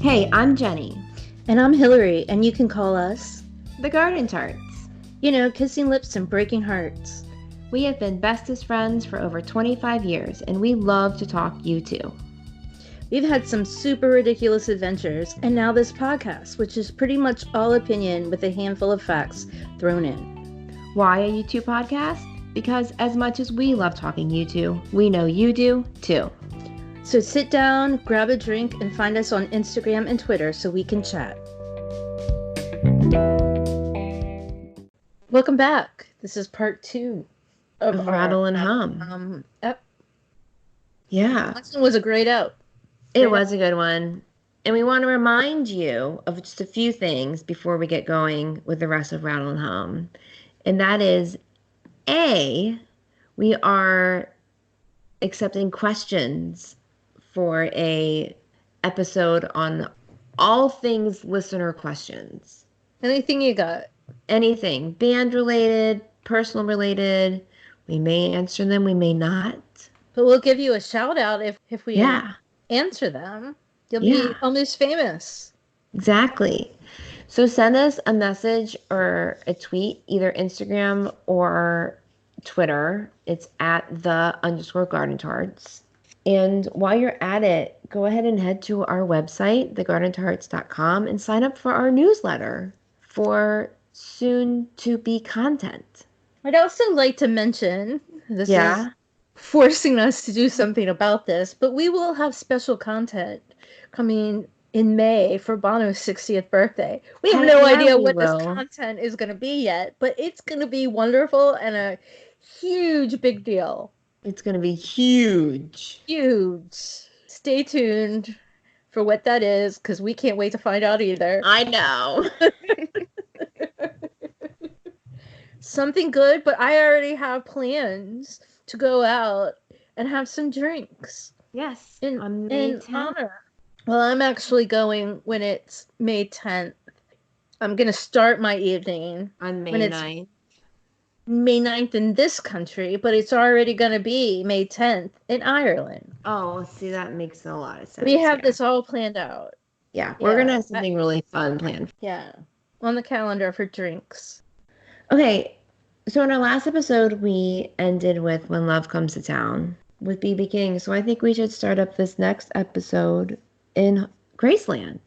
Hey, I'm Jenny. And I'm Hillary, and you can call us The Garden Tarts. Kissing lips and breaking hearts. We have been bestest friends for over 25 years, and we love to talk you too. We've had some super ridiculous adventures, and now this podcast, which is pretty much all opinion with a handful of facts thrown in. Why a U2 podcast? Because as much as we love talking U2, we know you do too. So sit down, grab a drink, and find us on Instagram and Twitter so we can chat. Welcome back. This is part 2 of Rattle Hum. Yeah. Last one was a great out. It was a good one. And we want to remind you of just a few things before we get going with the rest of Rattle Hum. And that is, A, we are accepting questions for a episode on all things listener questions. Anything you got? Anything. Band related, personal related. We may answer them, we may not. But we'll give you a shout out if we answer them. You'll be almost famous. Exactly. So send us a message or a tweet, either Instagram or Twitter. It's at @the_garden tarts. And while you're at it, go ahead and head to our website, thegardentarts.com, and sign up for our newsletter for soon-to-be content. I'd also like to mention, this is forcing us to do something about this, but we will have special content coming in May for Bono's 60th birthday. We have no idea what this content is going to be yet, but it's going to be wonderful and a huge big deal. It's going to be huge. Huge. Stay tuned for what that is, because we can't wait to find out either. I know. Something good, but I already have plans to go out and have some drinks. Yes. In honor. Well, I'm actually going when it's May 10th. I'm going to start my evening on May 9th. May 9th in this country, but it's already going to be May 10th in Ireland. Oh, see, that makes a lot of sense. We have this all planned out. Yeah, we're going to have something really fun planned. Yeah, on the calendar for drinks. Okay, so in our last episode, we ended with When Love Comes to Town with B.B. King, so I think we should start up this next episode in Graceland.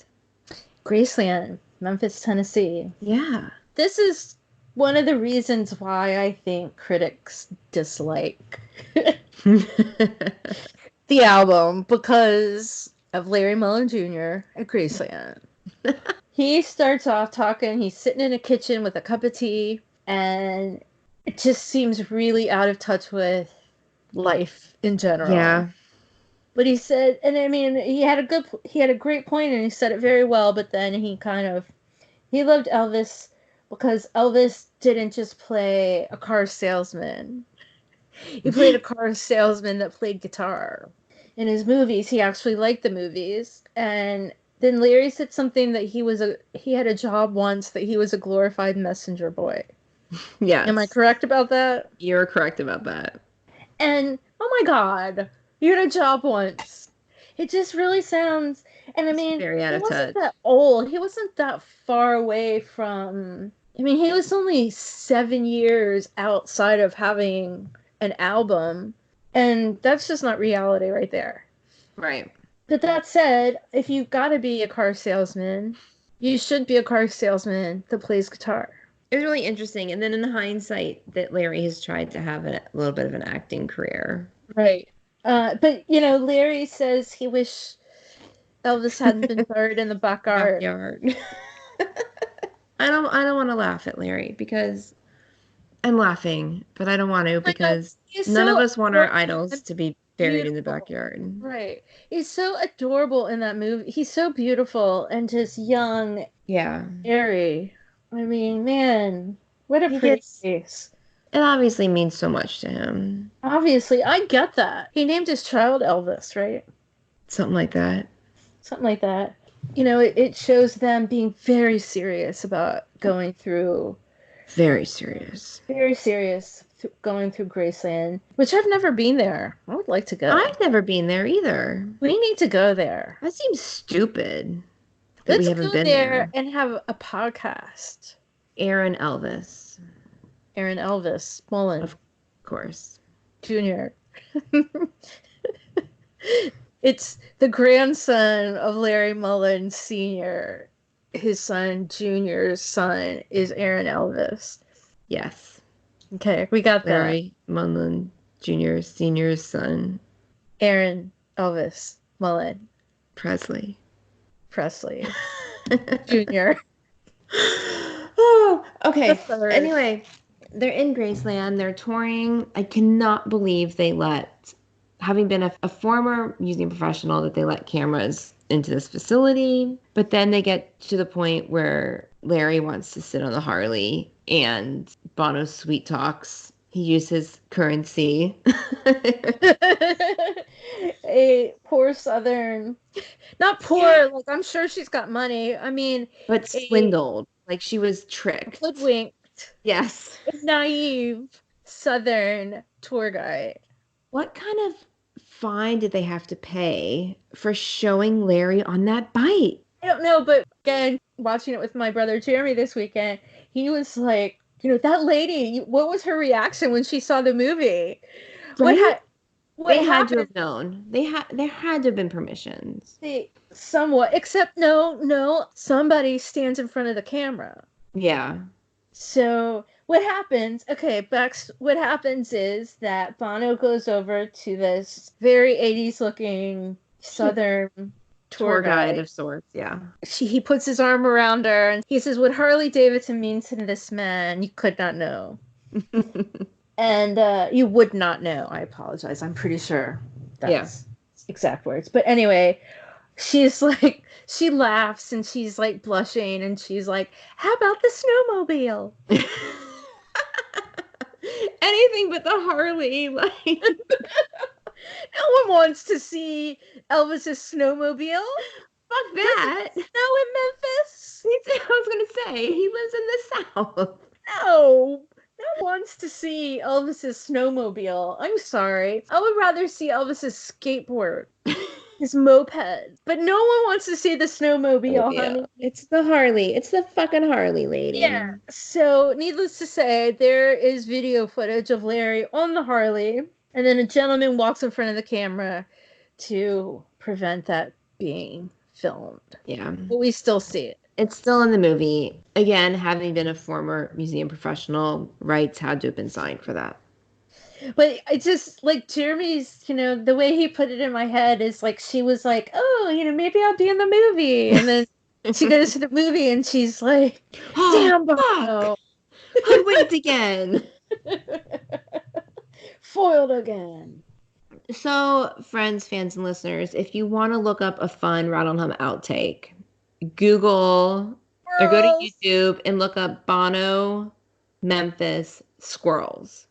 Graceland, Memphis, Tennessee. Yeah. This is one of the reasons why I think critics dislike the album, because of Larry Mullen Jr. at Graceland. He starts off talking, he's sitting in a kitchen with a cup of tea, and it just seems really out of touch with life in general. Yeah. But he said, and I mean, he had a great point, and he said it very well, but then he loved Elvis because Elvis didn't just play a car salesman. He played a car salesman that played guitar. In his movies, he actually liked the movies. And then Larry said something that he had a job once that he was a glorified messenger boy. Yeah. Am I correct about that? You're correct about that. And, oh my God, you had a job once. It just really sounds, and I mean, very out of touch. He wasn't that old. He wasn't that far away from, I mean, he was only 7 years outside of having an album, and that's just not reality right there. Right. But that said, if you've got to be a car salesman, you should be a car salesman that plays guitar. It was really interesting. And then in hindsight, that Larry has tried to have a little bit of an acting career. Right. But, Larry says he wish Elvis hadn't been buried in the backyard. I don't want to laugh at Larry because I'm laughing, but I don't want to because none of us want our idols to be buried in the backyard. Right. He's so adorable in that movie. He's so beautiful and just young. Yeah. Airy. I mean, man, what a pretty face. It obviously means so much to him. Obviously, I get that. He named his child Elvis, right? Something like that. It shows them being very serious about going through. Very serious. Going through Graceland, which I've never been there. I would like to go. I've never been there either. We need to go there. That seems stupid. that we Let's haven't go been there there. and have a podcast. Aaron Elvis, Aaron Elvis Mullen of course. Jr. It's the grandson of Larry Mullen Sr. His son, Junior's son, is Aaron Elvis. Yes. Okay, we got that. Larry Mullen Jr. Senior's son. Aaron Elvis Mullen Presley. Jr. Oh, okay. The third. Anyway, they're in Graceland. They're touring. I cannot believe they let, having been a former museum professional, that they let cameras into this facility. But then they get to the point where Larry wants to sit on the Harley and Bono sweet talks. He uses currency. A poor Southern, not poor, like I'm sure she's got money. I mean, but swindled. Like she was tricked. Hoodwinked. Yes. Naive Southern tour guide. What kind of fine did they have to pay for showing Larry on that bike? I don't know, but again, watching it with my brother Jeremy this weekend, he was like, that lady, what was her reaction when she saw the movie? Right? What They had happened? to have known. There had to have been permissions. Somewhat, except no, somebody stands in front of the camera. Yeah. So what happens? Okay, what happens is that Bono goes over to this very 80s looking Southern tour guide of sorts. Yeah. He puts his arm around her and he says, "What Harley Davidson means to this man, you could not know." And you would not know. I apologize. I'm pretty sure that's exact words. But anyway, she's like, she laughs and she's like blushing and she's like, "How about the snowmobile?" Anything but the Harley. Like, no one wants to see Elvis's snowmobile. Fuck that. Snow in Memphis? I was going to say, he lives in the South. No. No one wants to see Elvis's snowmobile. I'm sorry. I would rather see Elvis's skateboard. His moped. But no one wants to see the snowmobile, honey. It's the Harley. It's the fucking Harley, lady. Yeah. So, needless to say, there is video footage of Larry on the Harley, and then a gentleman walks in front of the camera to prevent that being filmed. Yeah. But we still see it. It's still in the movie. Again, having been a former museum professional, rights had to have been signed for that. But I just, like, Jeremy's, the way he put it in my head is, like, she was like, oh, maybe I'll be in the movie. And then she goes to the movie and she's like, damn, Bono. Hoodwinked again. Foiled again. So, friends, fans, and listeners, if you want to look up a fun Rattle Hum outtake, Google or go to YouTube and look up Bono Memphis squirrels.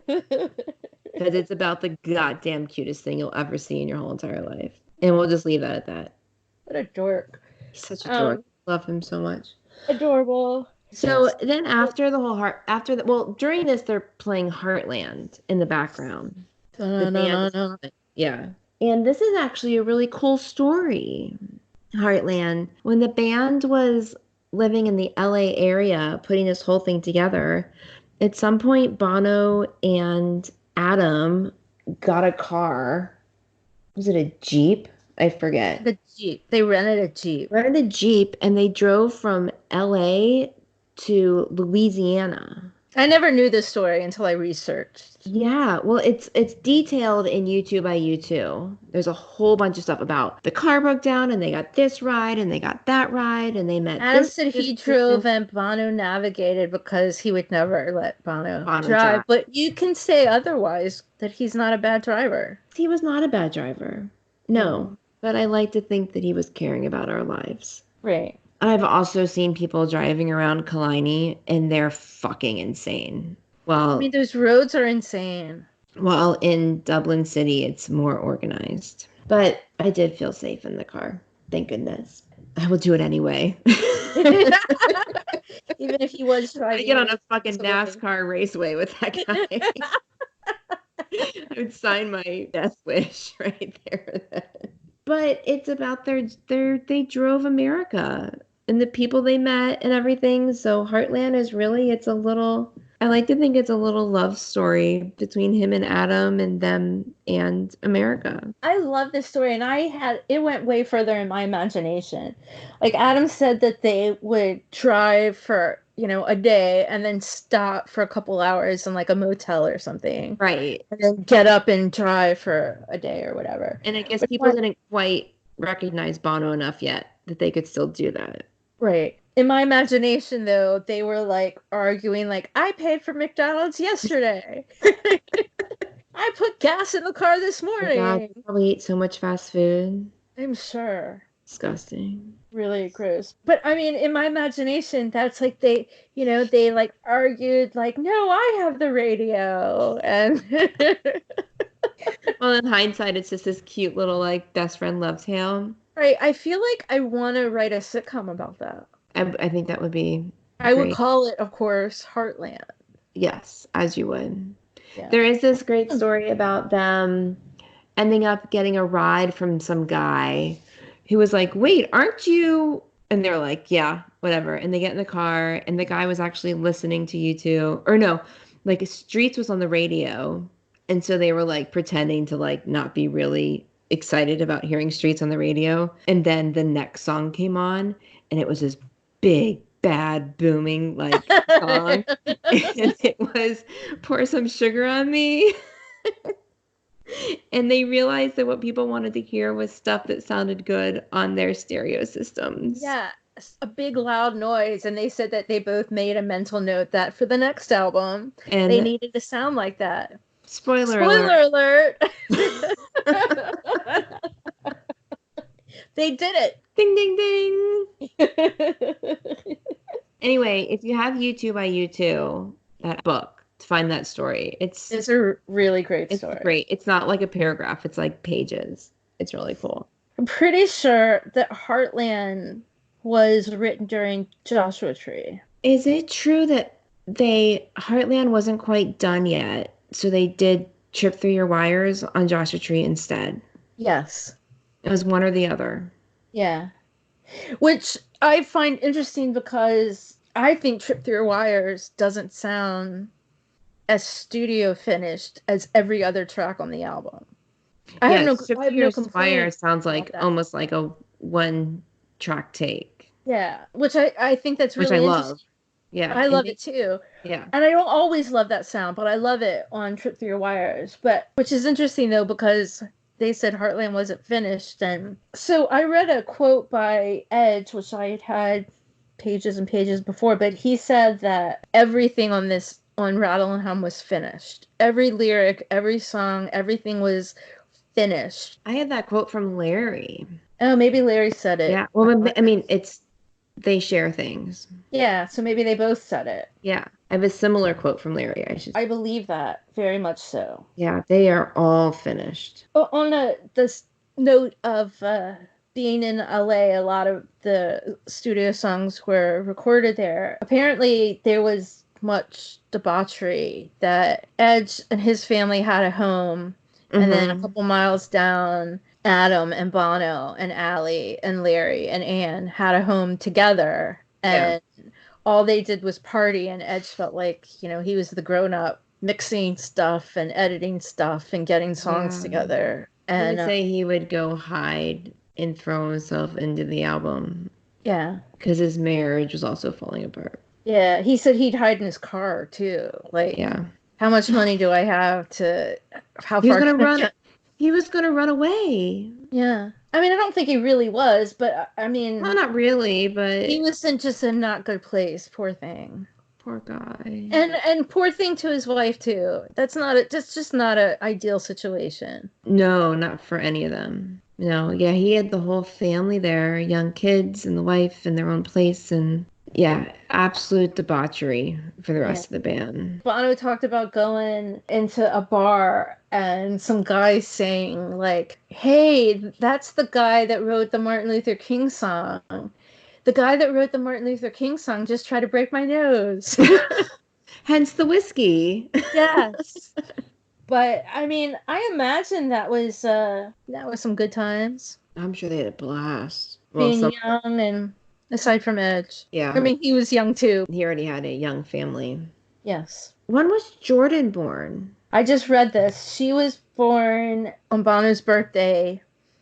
Because it's about the goddamn cutest thing you'll ever see in your whole entire life. And we'll just leave that at that. What a dork. He's such a dork. Love him so much. Adorable. So then after the whole during this they're playing Heartland in the background. Yeah. And this is actually a really cool story. Heartland. When the band was living in the LA area, putting this whole thing together, at some point Bono and Adam got a car. Was it a Jeep? I forget. The Jeep. They rented a Jeep. And they drove from LA to Louisiana. I never knew this story until I researched. Yeah, well, it's detailed in YouTube by U2. There's a whole bunch of stuff about the car broke down and they got this ride and they got that ride and they met. Adam said he drove and Bono navigated because he would never let Bono drive. But you can say otherwise, that he's not a bad driver. He was not a bad driver. No, but I like to think that he was caring about our lives. Right. I've also seen people driving around Killiney and they're fucking insane. Well, I mean, those roads are insane. Well, in Dublin City, it's more organized. But I did feel safe in the car. Thank goodness. I will do it anyway. Even if he was driving. I get on a fucking NASCAR raceway with that guy. I would sign my death wish right there. but it's about they drove America and the people they met and everything. So Heartland is really, I like to think it's a little love story between him and Adam and them and America. I love this story, and it went way further in my imagination. Like Adam said that they would drive for, a day and then stop for a couple hours in like a motel or something, Right. and then get up and drive for a day or whatever. And I guess Which people one? didn't quite recognize Bono enough yet that they could still do that. Right. In my imagination, though, they were like arguing, like, I paid for McDonald's yesterday. I put gas in the car this Oh my God, morning. they probably ate so much fast food. I'm sure. Disgusting. Really gross. But I mean, in my imagination, that's like they like argued, like, no, I have the radio. And Well, in hindsight, it's just this cute little like best friend love tale. right, I feel like I want to write a sitcom about that. I think that would be I would great. call it, of course, Heartland. Yes, as you would. Yeah. There is this great story about them ending up getting a ride from some guy who was like, wait, aren't you? And they're like, yeah, whatever. And they get in the car, and the guy was actually listening to you two. Or no, like Streets was on the radio. And so they were like pretending to like not be really excited about hearing Streets on the radio. And then the next song came on, and it was this big, bad, booming like song. And it was Pour Some Sugar on Me. And they realized that what people wanted to hear was stuff that sounded good on their stereo systems. Yeah, a big loud noise, and they said that they both made a mental note that for the next album they And needed to sound like that. spoiler Spoiler alert. alert. They did it. Ding, ding, ding. Anyway, if you have U2 by U2, that book, to find that story. It's a really great story. great. It's not like a paragraph. It's like pages. It's really cool. I'm pretty sure that Heartland was written during Joshua Tree. Is it true that Heartland wasn't quite done yet, so they did Trip Through Your Wires on Joshua Tree instead? Yes. It was one or the other. Yeah. Which I find interesting because I think Trip Through Your Wires doesn't sound as studio finished as every other track on the album. I have no complaints. Sounds like almost like a one track take. Yeah, which I think that's really which I interesting. love. Yeah, I love it too. Yeah, and I don't always love that sound, but I love it on Trip Through Your Wires. But which is interesting though because they said Heartland wasn't finished, and so I read a quote by Edge, which I had pages and pages before, but he said that everything on Rattle Hum was finished. Every lyric, every song, everything was finished. I had that quote from Larry. Oh, maybe Larry said it. Yeah, well, I mean, they share things. Yeah, so maybe they both said it. Yeah, I have a similar quote from Larry. I believe that very much so. Yeah, they are all finished. On this note of being in LA, a lot of the studio songs were recorded there. Apparently, there was much debauchery that Edge and his family had a home, and then a couple miles down, Adam and Bono and Allie and Larry and Ann had a home together, and all they did was party, and Edge felt like, he was the grown-up mixing stuff and editing stuff and getting songs together. And I would say he would go hide and throw himself into the album. Yeah. Because his marriage was also falling apart. Yeah, he said he'd hide in his car too. Like, how much money do I have to? How far? He was gonna run away. Yeah, I mean, I don't think he really was, but I mean, well, not really, but he was in just a not good place. Poor thing. Poor guy. And poor thing to his wife too. That's just not an ideal situation. No, not for any of them. No, yeah, he had the whole family there, young kids and the wife in their own place, and absolute debauchery for the rest of the band. Bono talked about going into a bar and some guy saying like, "Hey, that's the guy that wrote the Martin Luther King song. The guy that wrote the Martin Luther King song just tried to break my nose." Hence the whiskey. Yes. But I mean, I imagine that was some good times. I'm sure they had a blast. Well, being some, young and aside from Edge. I yeah, mean, he was young too. he already had a young family. Yes. When was Jordan born? I just read this. She was born on Bono's birthday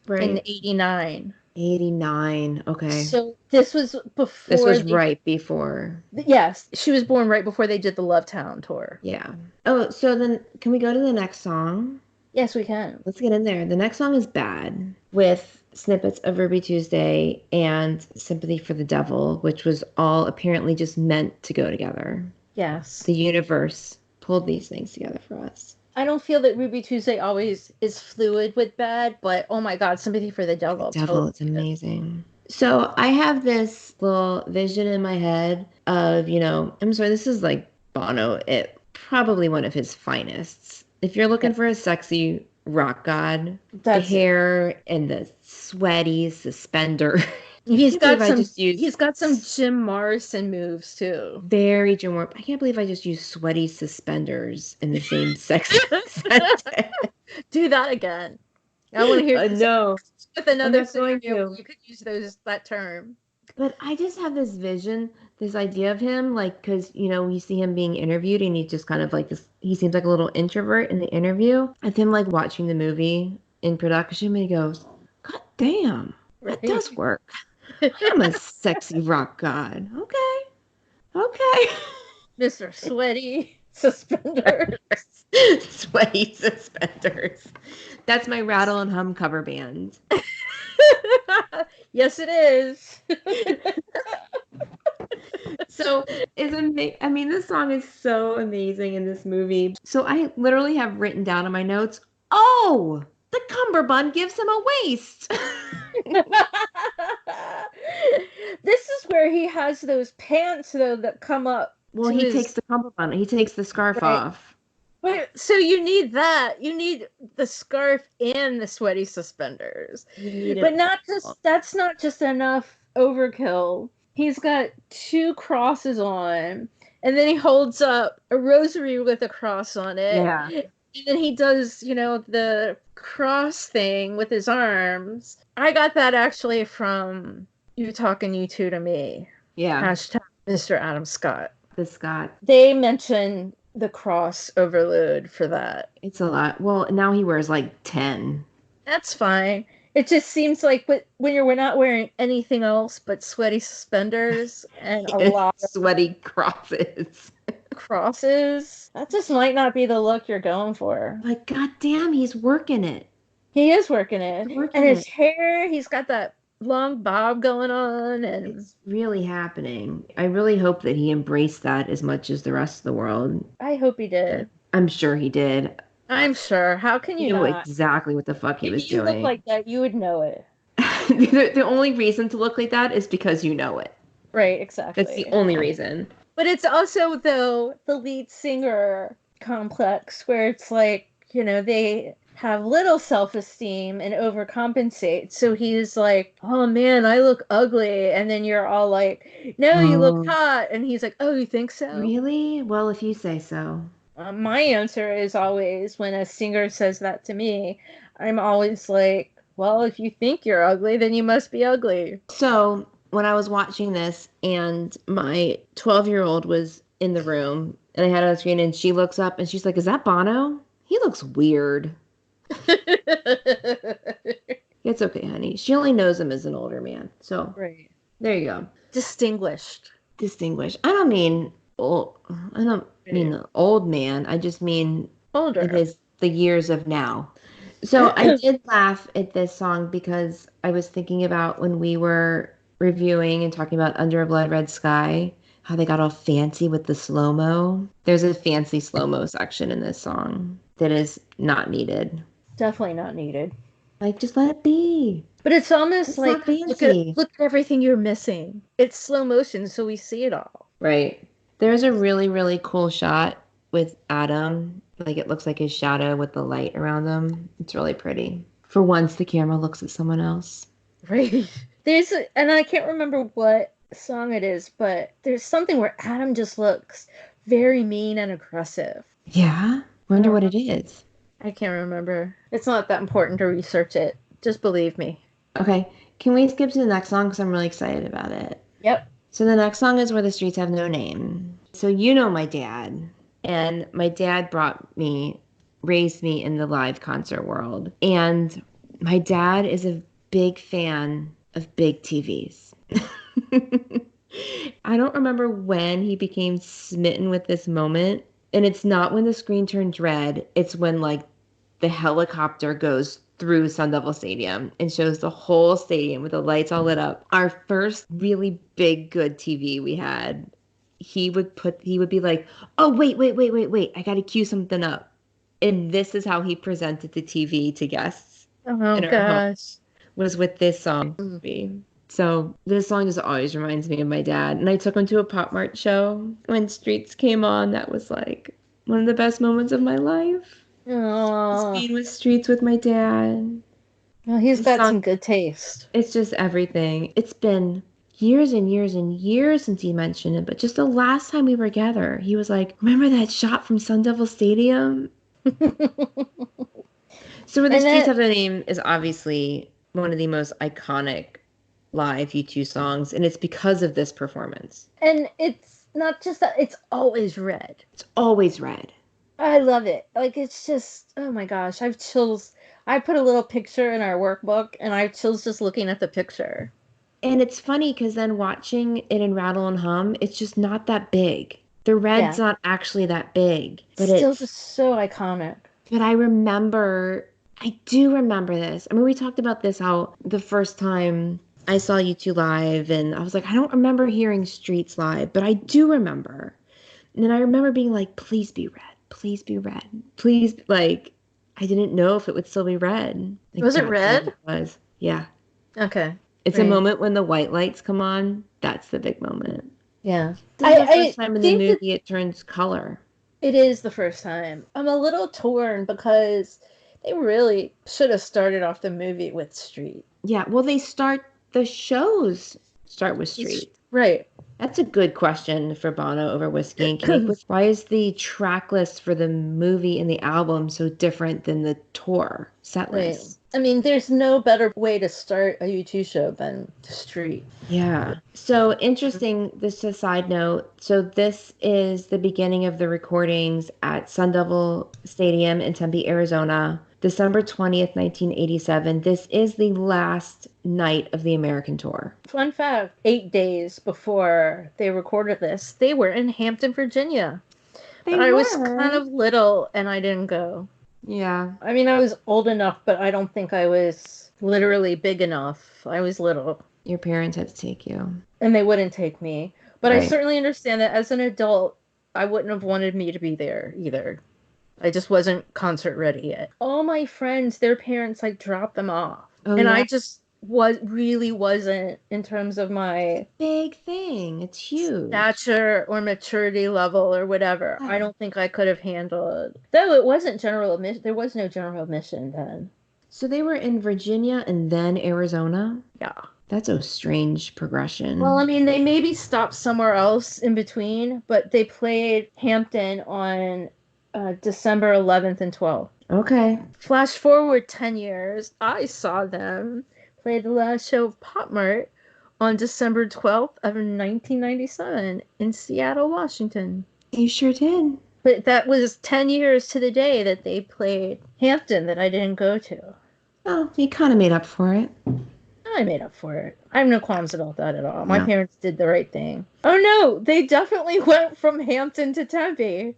in Right. 89. 89. Okay. So this was This before was they, right before. yes, she was born right before they did the Love Town tour. Yeah. Oh, so then can we go to the next song? Yes, we can. Let's get in there. The next song is Bad with snippets of Ruby Tuesday and Sympathy for the Devil, which was all apparently just meant to go together. Yes. The universe pulled these things together for us. I don't feel that Ruby Tuesday always is fluid with bad, but oh my God, Sympathy for the The Devil Devil totally is is. amazing. So I have this little vision in my head of, I'm sorry, this is like Bono at probably one of his finest. If you're Yeah, looking for a sexy rock god, the that's it. hair and the sweaty suspender. I can't believe I just used He's got some Jim Morrison moves too. very Jim Warp. I can't believe I just used sweaty suspenders in the same sex sentence. Do that again. I want to hear this No, with I'm another not going scenario where to. you could use that term. But I just have this vision, this idea of him, like, because, we see him being interviewed and he's just kind of like this, he seems like a little introvert in the interview. Of him, like, watching the movie in production, and he goes, God damn, that Right. does work. I'm a sexy rock god. Okay. Okay. Mr. Sweaty Suspender. Sweaty suspenders. That's my Rattle and Hum cover band. Yes, it is. So I mean, this song is so amazing in this movie. So I literally have written down in my notes, oh, the cummerbund gives him a waist. This is where he has those pants though that come up Well, to he his takes the cummerbund, he takes the scarf right. off. But so you need that. You need the scarf and the sweaty suspenders. You need But it not all. just that's not just enough overkill. He's got two crosses on, and then he holds up a rosary with a cross on it. Yeah. And then he does, the cross thing with his arms. I got that actually from You Talking You Two to Me. Yeah. Hashtag Mr. Adam Scott. The Scott. They mention the cross overload for that. It's a lot. Well, now he wears like 10. That's fine. It just seems like when you're not wearing anything else but sweaty suspenders and a lot of Sweaty crosses. crosses, that just might not be the look you're going for. Like, goddamn, he's working it. He is working it. He's And working his it. hair, he's got that long bob going on. And It's really happening. I really hope that he embraced that as much as the rest of the world. I hope he did. I'm sure he did. I'm sure. How can He you knew not? exactly what the fuck he was If you look doing. like that, you would know it. The only reason to look like that is because you know it. Right, That's the exactly. only reason. But it's also, though, the lead singer complex where it's like, they have little self esteem and overcompensate. So he's like, oh man, I look ugly. And then you're all like, no, you look Oh, hot. And he's like, oh, you think so? really? Well, if you say so. My answer is always when a singer says that to me, I'm always like, well, if you think you're ugly, then you must be ugly. So, when I was watching this and my 12-year-old was in the room and I had it on screen and she looks up and she's like, is that Bono? He looks weird. It's okay, honey. She only knows him as an older man. So, Right. there you go. Distinguished. Distinguished. I don't mean old. I don't mean the old man. I just mean Older. the years of now. So I did laugh at this song because I was thinking about when we were reviewing and talking about Under a Blood Red Sky, how they got all fancy with the slow-mo. There's a fancy slow-mo section in this song that is not needed. Definitely not needed. Like, just let it be. But it's almost It's like not fancy. look at everything you're missing. It's slow motion, so we see it all. Right. There's a really, really cool shot with Adam. Like, it looks like his shadow with the light around him. It's really pretty. For once, the camera looks at someone else. Right. And I can't remember what song it is, but there's something where Adam just looks very mean and aggressive. Yeah? Wonder what it is. I can't remember. It's not that important to research it. Just believe me. Okay. Can we skip to the next song? Because I'm really excited about it. Yep. So the next song is Where the Streets Have No Name. So you know my dad, and my dad raised me in the live concert world. And my dad is a big fan of big TVs. I don't remember when he became smitten with this moment. And it's not when the screen turns red, it's when like the helicopter goes through Sun Devil Stadium and shows the whole stadium with the lights all lit up. Our first really big good TV we had, he would be like, "Oh, wait. I got to cue something up." And this is how he presented the TV to guests Oh in our home, gosh. was with this song. So this song just always reminds me of my dad. And I took him to a Pop Mart show when Streets came on. That was like one of the best moments of my life. Just Oh, being with Streets with my dad. well, he's This got song, some good taste. it's just everything. It's been years and years and years since he mentioned it, but just the last time we were together, he was like, "Remember that shot from Sun Devil Stadium?" So Where the And Streets then Have the Name is obviously one of the most iconic live U2 songs, and it's because of this performance. and it's not just that, it's always red. It's always red. I love it. Like it's just, oh my gosh, I've chills. I put a little picture in our workbook and I have chills just looking at the picture. And it's funny because then watching it in Rattle and Hum, it's just not that big. The red's Yeah. not actually that big, It's still just so iconic. but I do remember this. I mean, we talked about this how the first time I saw you two live, and I was like, I don't remember hearing Streets live, but I do remember. And then I remember being like, please be red. Please be red. Please, like, I didn't know if it would still be red. Like, Was it that's what red? it was. Yeah. Okay. It's a Right. moment when the white lights come on. That's the big moment. Yeah. This is the I first time in the think that movie it turns color. it is the first time. I'm a little torn because they really should have started off the movie with Street. Yeah, well, the shows start with Street. Right. That's a good question for Bono over Whiskey and Cake. Why is the track list for the movie and the album so different than the tour set Right. list? I mean, there's no better way to start a U2 show than Street. Yeah. So interesting, this is a side note. So this is the beginning of the recordings at Sun Devil Stadium in Tempe, Arizona, December 20th, 1987. This is the last night of the American tour. Fun fact, 8 days before they recorded this, they were in Hampton, Virginia. They But I was kind were. of little and I didn't go. Yeah. I mean, I was old enough, but I don't think I was literally big enough. I was little. Your parents had to take you. And they wouldn't take me. But I Right. certainly understand that as an adult, I wouldn't have wanted me to be there either. I just wasn't concert ready yet. All my friends, their parents like dropped them off. Oh, And yeah. I just wasn't in terms of my Big thing. It's huge. stature or maturity level or whatever. I Yeah. don't think I could have handled. Though it wasn't general admission. There was no general admission then. So they were in Virginia and then Arizona? Yeah. That's a strange Well, I progression. mean, they maybe stopped somewhere else in between, but they played Hampton on December 11th and 12th. Okay. Flash forward 10 years, I saw them play the last show of Pop Mart on December 12th of 1997 in Seattle, Washington. You sure did. But that was 10 years to the day that they played Hampton that I didn't go to. Oh, you kind of made up for it. I made up for it. I have no qualms about that at all. My No, parents did the right thing. Oh no, they definitely went from Hampton to Tempe.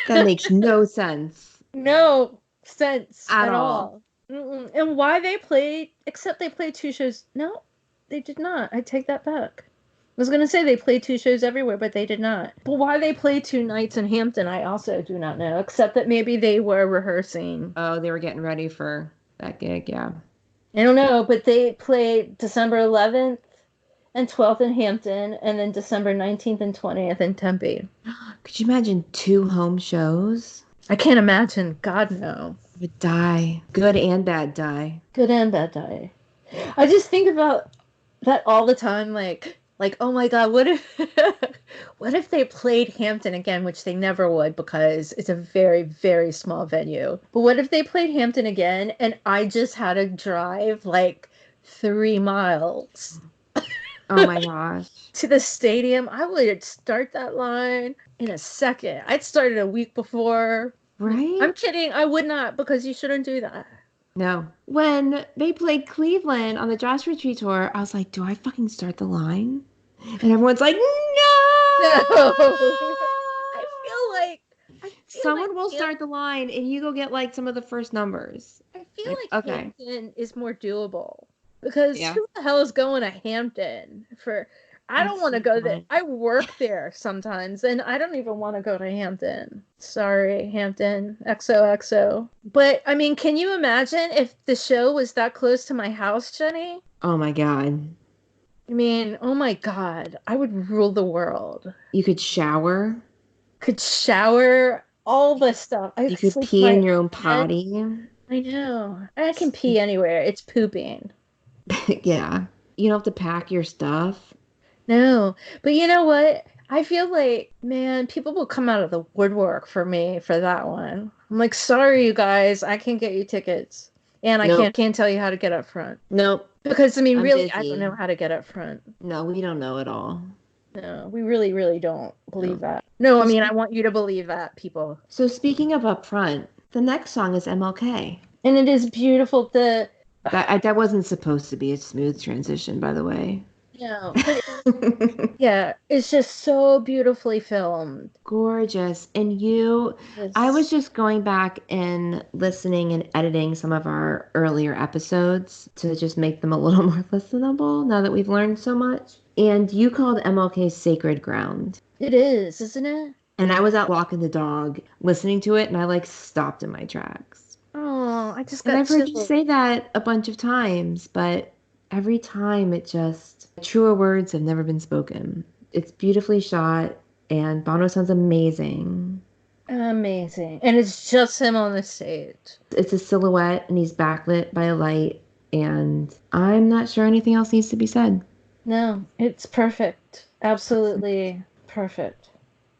that makes no sense No sense at at all. all. Mm-mm. And why they played, except they played two shows. No, they did not. I take that back. I was going to say they played two shows everywhere, but they did not. But why they played two nights in Hampton, I also do not know, except that maybe they were rehearsing. Oh, they were getting ready for that gig, yeah. I don't know, but they played December 11th and 12th in Hampton, and then December 19th and 20th in Tempe. Could you imagine two home shows? I can't imagine. God, no. I would die. Good and bad die. Good and bad day. I just think about that all the time, like, oh my God, what if, what if they played Hampton again, which they never would because it's a very, very small venue. But what if they played Hampton again and I just had to drive like 3 miles Oh my gosh. to the stadium. I would start that line in a second. I'd start it a week before. Right? I'm kidding. I would not, because you shouldn't do that. No. When they played Cleveland on the Joshua Tree tour, I was like, do I fucking start the line? And everyone's like, No. no! I feel like Someone will start the line and you go get like some of the first numbers. I feel Like, like okay. Hampton is more doable, because Yeah. who the hell is going to Hampton for? I don't That's want to so go there. fun. I work there sometimes, and I don't even want to go to Hampton. Sorry, Hampton, XOXO. But I mean, can you imagine if the show was that close to my house, Jenny? Oh my God. I mean, oh my God, I would rule the world. You could shower. Could shower, all the stuff. I You could could sleep pee in my your own bed. potty. I know. I can pee anywhere. It's pooping. Yeah. You don't have to pack your stuff. No, but you know what? I feel like, man, people will come out of the woodwork for me for that one. I'm like, sorry, you guys, I can't get you tickets, and I Nope. can't tell you how to get up front, Nope. because I mean, I'm really, I don't know busy. how to get up front. No, we don't know at all. No, we really, really don't believe No. that. No, I So, mean, I want you to believe that, people. speaking of up front, the next song is MLK. And it is beautiful. That wasn't supposed to be a smooth transition, by the way. No, but yeah, it's just so beautifully filmed. Gorgeous. And I was This, just going back and listening and editing some of our earlier episodes to just make them a little more listenable now that we've learned so much. And you called MLK Sacred Ground. it is, isn't it? And I was out walking the dog, listening to it, and I like stopped in my tracks. Oh, I just And got I've heard you chills. say that a bunch of times, but every time it just, truer words have never been spoken. It's beautifully shot, and Bono sounds amazing. Amazing. And it's just him on the stage. It's a silhouette, and he's backlit by a light, and I'm not sure anything else needs to be said. No, it's perfect. Absolutely perfect.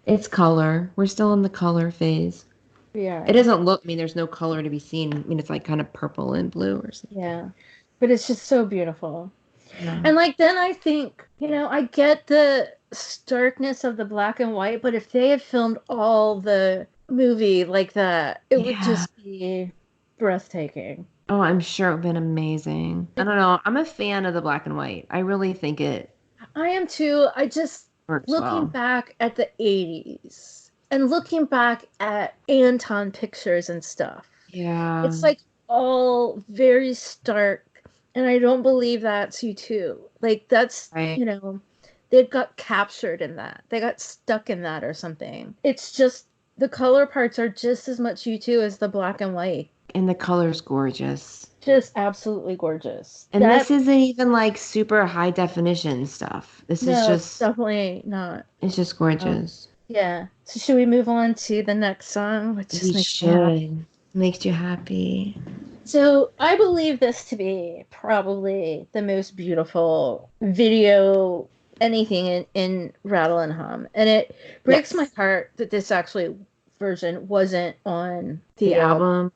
It's color. We're still in the color phase. We It are. doesn't look, I mean, there's no color to be seen. I mean, it's like kind of purple and blue or something. Yeah. But it's just so beautiful. Yeah. And like, then I think, I get the starkness of the black and white, but if they had filmed all the movie like that, it would Yeah. just be breathtaking. Oh, I'm sure it would have been amazing. I don't know. I'm a fan of the black and white. I really think it I am too. I just, works looking well. back at the 80s and looking back at Anton pictures and stuff, Yeah. it's like all very stark. And I don't believe that's you too. Like, that's, Right. they got captured in that. They got stuck in that or something. It's just the color parts are just as much you too as the black and white. And the color's gorgeous. Just absolutely gorgeous. And this isn't even like super high definition stuff. This is No, just, definitely not. it's just gorgeous. Yeah. So should we move on to the next song, which We just makes me happy? should. Makes you happy. So I believe this to be probably the most beautiful video anything in Rattle and Hum. And it breaks my Yes. heart that this actually version wasn't on The the album. album.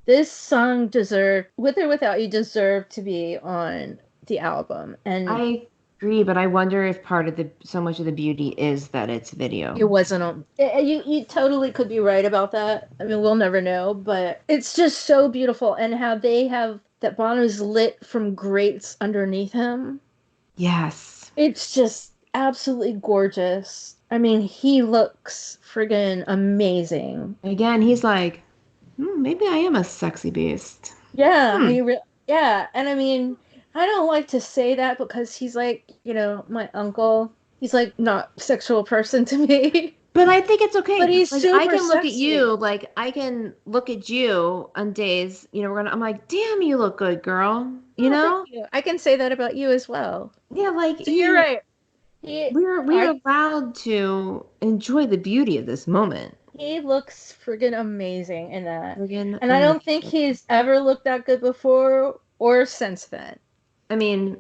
This song deserved, with or without you, deserved to be on the album. And I agree, but I wonder if part of so much of the beauty is that it's video. it wasn't on. You totally could be right about that. I mean, we'll never know, but it's just so beautiful, and how they have that Bono's lit from grates underneath him. Yes. It's just absolutely gorgeous. I mean, he looks friggin' amazing. Again, he's like, maybe I am a sexy beast. Yeah, Hmm. yeah, and I mean, I don't like to say that because he's like, my uncle. He's like not sexual person to me. But I think it's okay. But he's Like I super can look at sexy. you, like I can look at you on days, I'm like, damn, you look good, girl. You Oh, know? thank you. I can say that about you as well. Yeah, like So you're right. He, we're I, allowed to enjoy the beauty of this moment. he looks friggin' amazing in that. Friggin' And I don't think amazing. he's ever looked that good before or since then. I mean,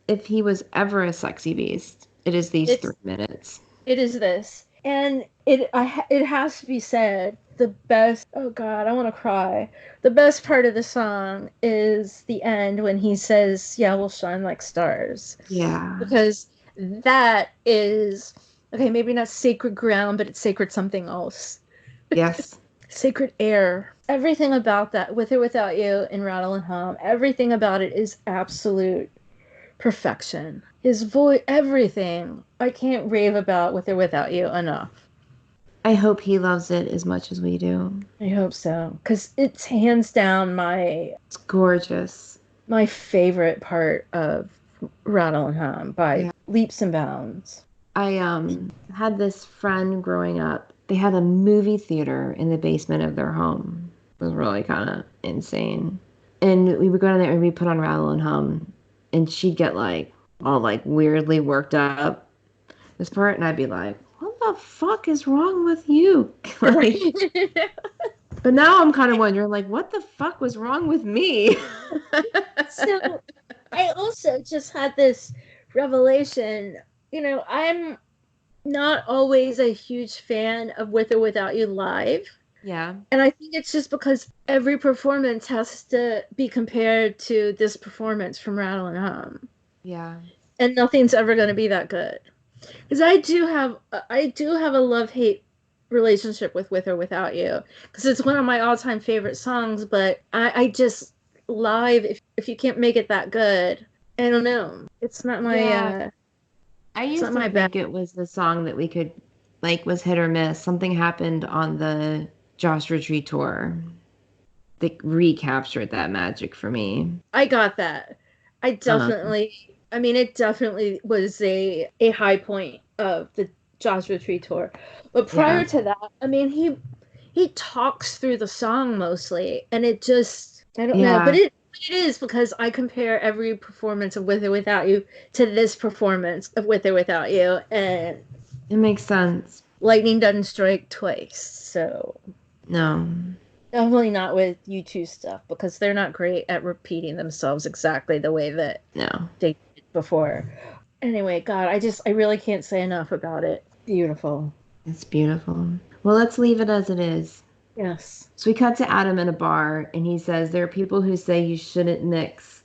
if he was ever a sexy beast, it is these It's 3 minutes. it is this. And it has to be said, the best. Oh God, I want to cry. The best part of the song is the end when he says, "Yeah, we'll shine like stars," Yeah. because that is okay. Maybe not sacred ground, but it's sacred something else. Yes. Sacred air. Everything about that, with or without you, in Rattle and Hum, everything about it is absolute perfection. His voice, everything. I can't rave about with or without you enough. I hope he loves it as much as we do. I hope so, because it's hands down It's gorgeous. my favorite part of Rattle and Hum by Yeah. leaps and bounds. I had this friend growing up. They had a movie theater in the basement of their home. It was really kind of insane. And we would go down there and we put on Rattle and Hum, and she'd get like all like weirdly worked up this part, and I'd be like, "What the fuck is wrong with you?" Like, but now I'm kind of wondering, like, what the fuck was wrong with me? So I also just had this revelation. I'm not always a huge fan of With or Without You live. Yeah, And I think it's just because every performance has to be compared to this performance from Rattle and Hum. yeah, And nothing's ever going to be that good. Because I do have a love-hate relationship with or Without You, because it's one of my all-time favorite songs, but I just live, if you can't make it that good, I don't know. It's not my yeah. I it's not used to my bag. think it was the song that we could, like, was hit or miss. Something happened on the Joshua Tree tour that recaptured that magic for me. I got that. Um, I mean, it definitely was a high point of the Joshua Tree tour. But yeah, prior to that, I mean, he talks through the song mostly, and it just, I don't know, but yeah, it is because I compare every performance of With or Without You to this performance of With or Without You, and it makes sense. lightning doesn't strike twice. So No, definitely not with U2 stuff, because they're not great at repeating themselves exactly the way that no, they did before. Anyway, God, I really can't say enough about it. Beautiful. it's beautiful. Well, let's leave it as it is. Yes. So we cut to Adam in a bar, and he says there are people who say you shouldn't mix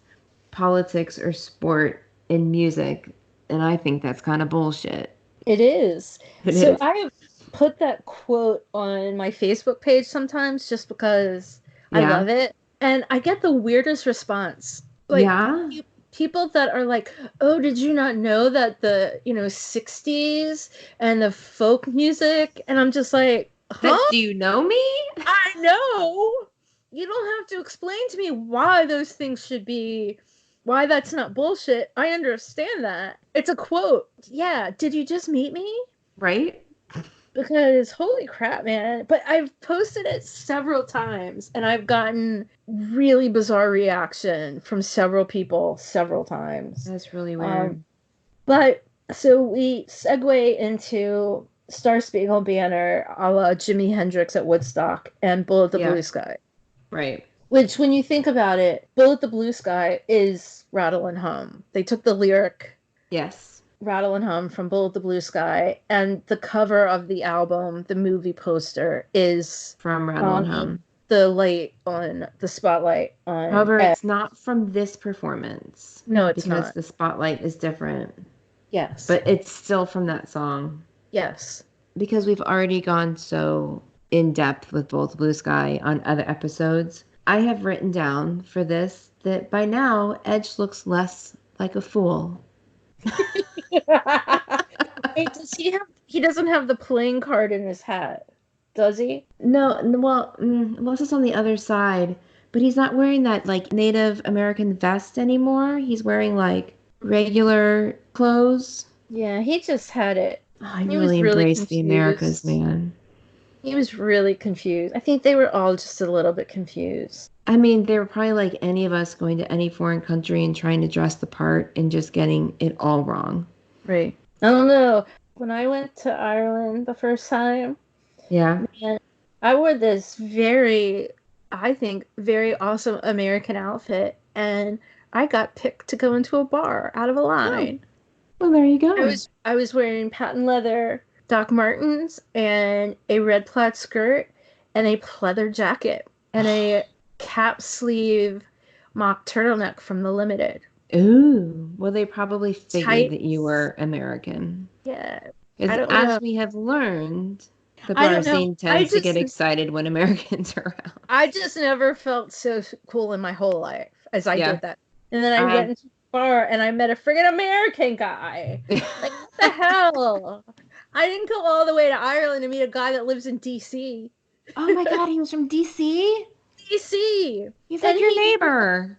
politics or sport in music, and I think that's kind of bullshit. It is. It So is. I have put that quote on my Facebook page sometimes just because I Yeah. love it. And I get the weirdest response. Like Yeah. people that are like, "Oh, did you not know that the, 60s and the folk music?" And I'm just like, "Huh? That do you know me? I know. You don't have to explain to me why those things should be, why that's not bullshit. I understand that. It's a quote. Yeah, did you just meet me? Right? Because holy crap, man. But I've posted it several times and I've gotten really bizarre reaction from several people several times. That's really Um, weird. but so we segue into Star Spangled Banner a la Jimi Hendrix at Woodstock and Bullet the Yeah. Blue Sky. Right. Which, when you think about it, Bullet the Blue Sky is Rattle and Hum. They took the lyric Yes. Rattle and Hum from Bullet the Blue Sky, and the cover of the album, the movie poster, is From Rattle and on Hum. the light on the spotlight on However, Ed. it's not from this performance No, it's because not. the spotlight is different, Yes. but it's still from that song. Yes. Because we've already gone so in depth with both Blue Sky on other episodes, I have written down for this that by now Edge looks less like a fool. Wait, he doesn't have the playing card in his hat, does he? No, well, unless it's on the other side, but he's not wearing that like Native American vest anymore. He's wearing like regular clothes. Yeah, he just had it. Oh, I He was really really embrace the Americas, confused. man. He was really confused. I think they were all just a little bit confused. I mean, they were probably like any of us going to any foreign country and trying to dress the part and just getting it all wrong. Right. I don't know. When I went to Ireland the first time, Yeah. man, I wore this I think, very awesome American outfit, and I got picked to go into a bar out of a Oh, line. well, there you I go. was I was wearing patent leather Doc Martens and a red plaid skirt, and a pleather jacket and a cap sleeve mock turtleneck from the Limited. Ooh, well, they probably figured Tight. that you were American. Yeah. I Because don't as know. we have learned, the I don't know. Barzine tends to get excited when Americans are around. I just never felt so cool in my whole life as I Yeah, did that. And then I I went into a bar and I met a friggin' American guy. Like, what the hell? I didn't go all the way to Ireland to meet a guy that lives in DC. Oh my God, he was from DC? DC. He's And like your he neighbor.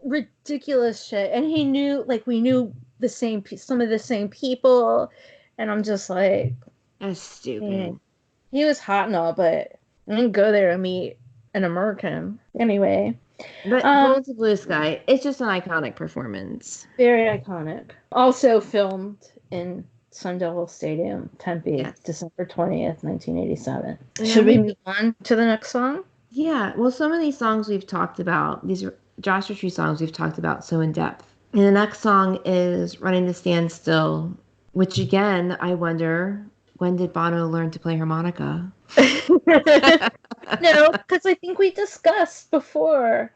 ridiculous shit. And he knew, like, we knew some of the same people. And I'm just like, That's man, stupid. he was hot and all, but I didn't go there to meet an American. Anyway, But um, Bullets of Blue Sky, it's just an iconic performance. very iconic. Also filmed in Sun Devil Stadium, Tempe, Yes. December 20th, 1987. And Should then we we move on to the next song? Yeah, well, some of these songs we've talked about, these Joshua Tree songs we've talked about so in depth. And the next song is Running to Stand Still, which again, I wonder, when did Bono learn to play harmonica? No, because I think we discussed before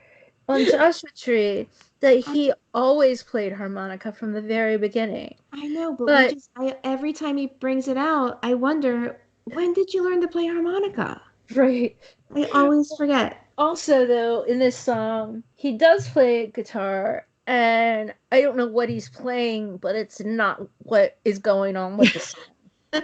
on Joshua Tree that he always played harmonica from the very beginning. I know, but But every time he brings it out, I wonder, when did you learn to play harmonica? right. I always forget. Also, though, in this song, he does play guitar, and I don't know what he's playing, but it's not what is going on with the song.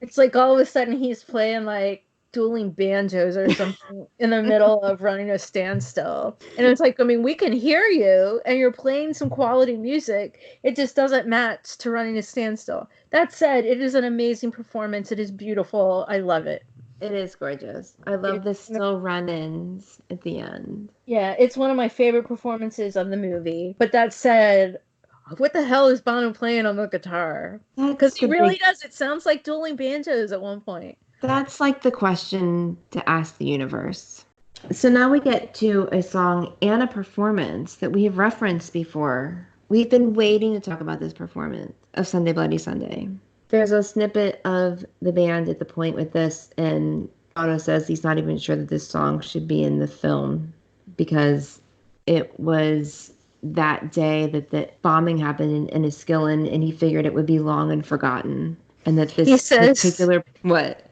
It's like all of a sudden he's playing like dueling banjos or something in the middle of Running a Standstill. And it's like, I mean, we can hear you and you're playing some quality music. It just doesn't match to Running a Standstill. That said, it is an amazing performance. It is beautiful. I love it. It is gorgeous. I love the still run-ins at the end. Yeah, it's one of my favorite performances of the movie. But that said, what the hell is Bono playing on the guitar? That's Because he the really big does. It sounds like dueling banjos at one point. That's like the question to ask the universe. So now we get to a song and a performance that we have referenced before. We've been waiting to talk about this performance of Sunday Bloody Sunday. There's a snippet of the band at the point with this, and Bono says he's not even sure that this song should be in the film because it was that day that the bombing happened in Enniskillen, and he figured it would be long and forgotten. And that this particular what?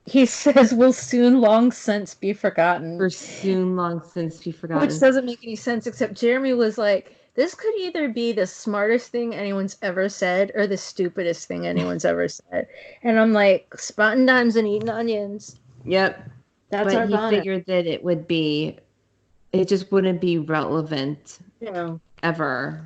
He says will soon long since be forgotten. For soon long since be forgotten. Which doesn't make any sense, except Jeremy was like, this could either be the smartest thing anyone's ever said or the stupidest thing anyone's ever said. And I'm like, spotting dimes and eating onions. Yep. That's but our he Bono. Figured that it just wouldn't be relevant ever.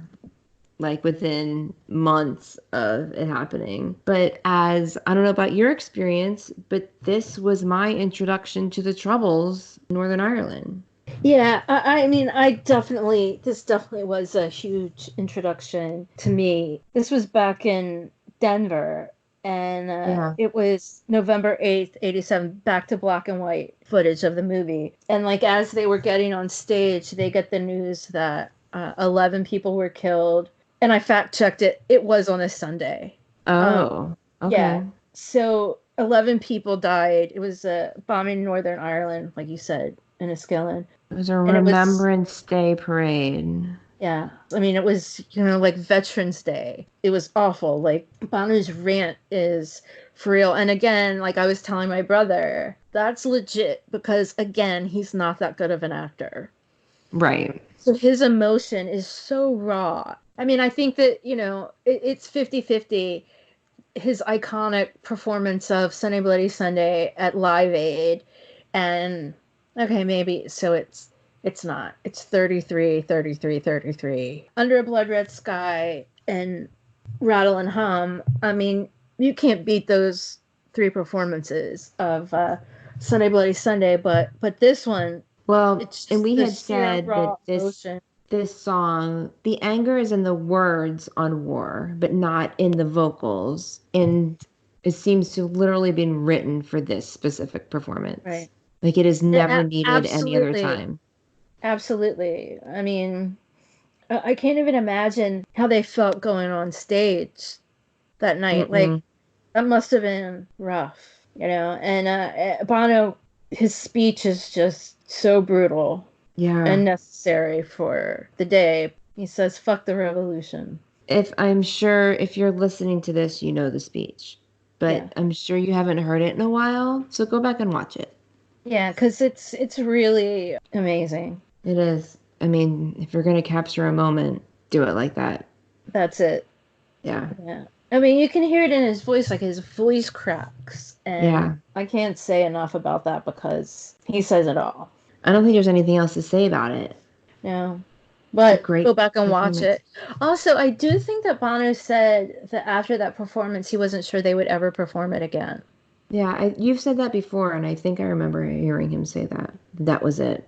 Like within months of it happening. But I don't know about your experience, but this was my introduction to the Troubles in Northern Ireland. Yeah, I mean, this definitely was a huge introduction to me. This was back in Denver, and it was November 8th, 87, back to black and white footage of the movie. And like as they were getting on stage, they get the news that 11 people were killed. And I fact checked it. It was on a Sunday. Oh, okay. Yeah. So 11 people died. It was a bombing in Northern Ireland, like you said, in Enniskillen. It was a Remembrance Day parade. Yeah. I mean, it was, like Veterans Day. It was awful. Like, Bono's rant is for real. And again, like I was telling my brother, that's legit because, again, he's not that good of an actor. Right. So his emotion is so raw. I mean, I think that, it's 50-50. His iconic performance of Sunday Bloody Sunday at Live Aid. And, okay, maybe, so it's not. It's 33, 33, 33. Under a Blood Red Sky and Rattle Hum. I mean, you can't beat those three performances of Sunday Bloody Sunday, but this one, well, and we had said that this song, the anger is in the words on War, but not in the vocals. And it seems to literally been written for this specific performance. Right. Like it is never needed any other time. Absolutely. I mean, I can't even imagine how they felt going on stage that night. Mm-mm. Like, that must have been rough, And Bono his speech is just so brutal Yeah. and necessary for the day. He says, "Fuck the revolution." If I'm sure if you're listening to this, you know the speech, Yeah, but I'm sure you haven't heard it in a while, so go back and watch it. yeah, because it's really amazing. It is. I mean, if you're going to capture a moment, do it like that. That's it. Yeah. Yeah. I mean, you can hear it in his voice, like his voice cracks. And Yeah. I can't say enough about that because he says it all. I don't think there's anything else to say about it. Yeah. It's a But go great back and watch performance. it. Also, I do think that Bono said that after that performance, he wasn't sure they would ever perform it again. Yeah, you've said that before, and I think I remember hearing him say that. That was it.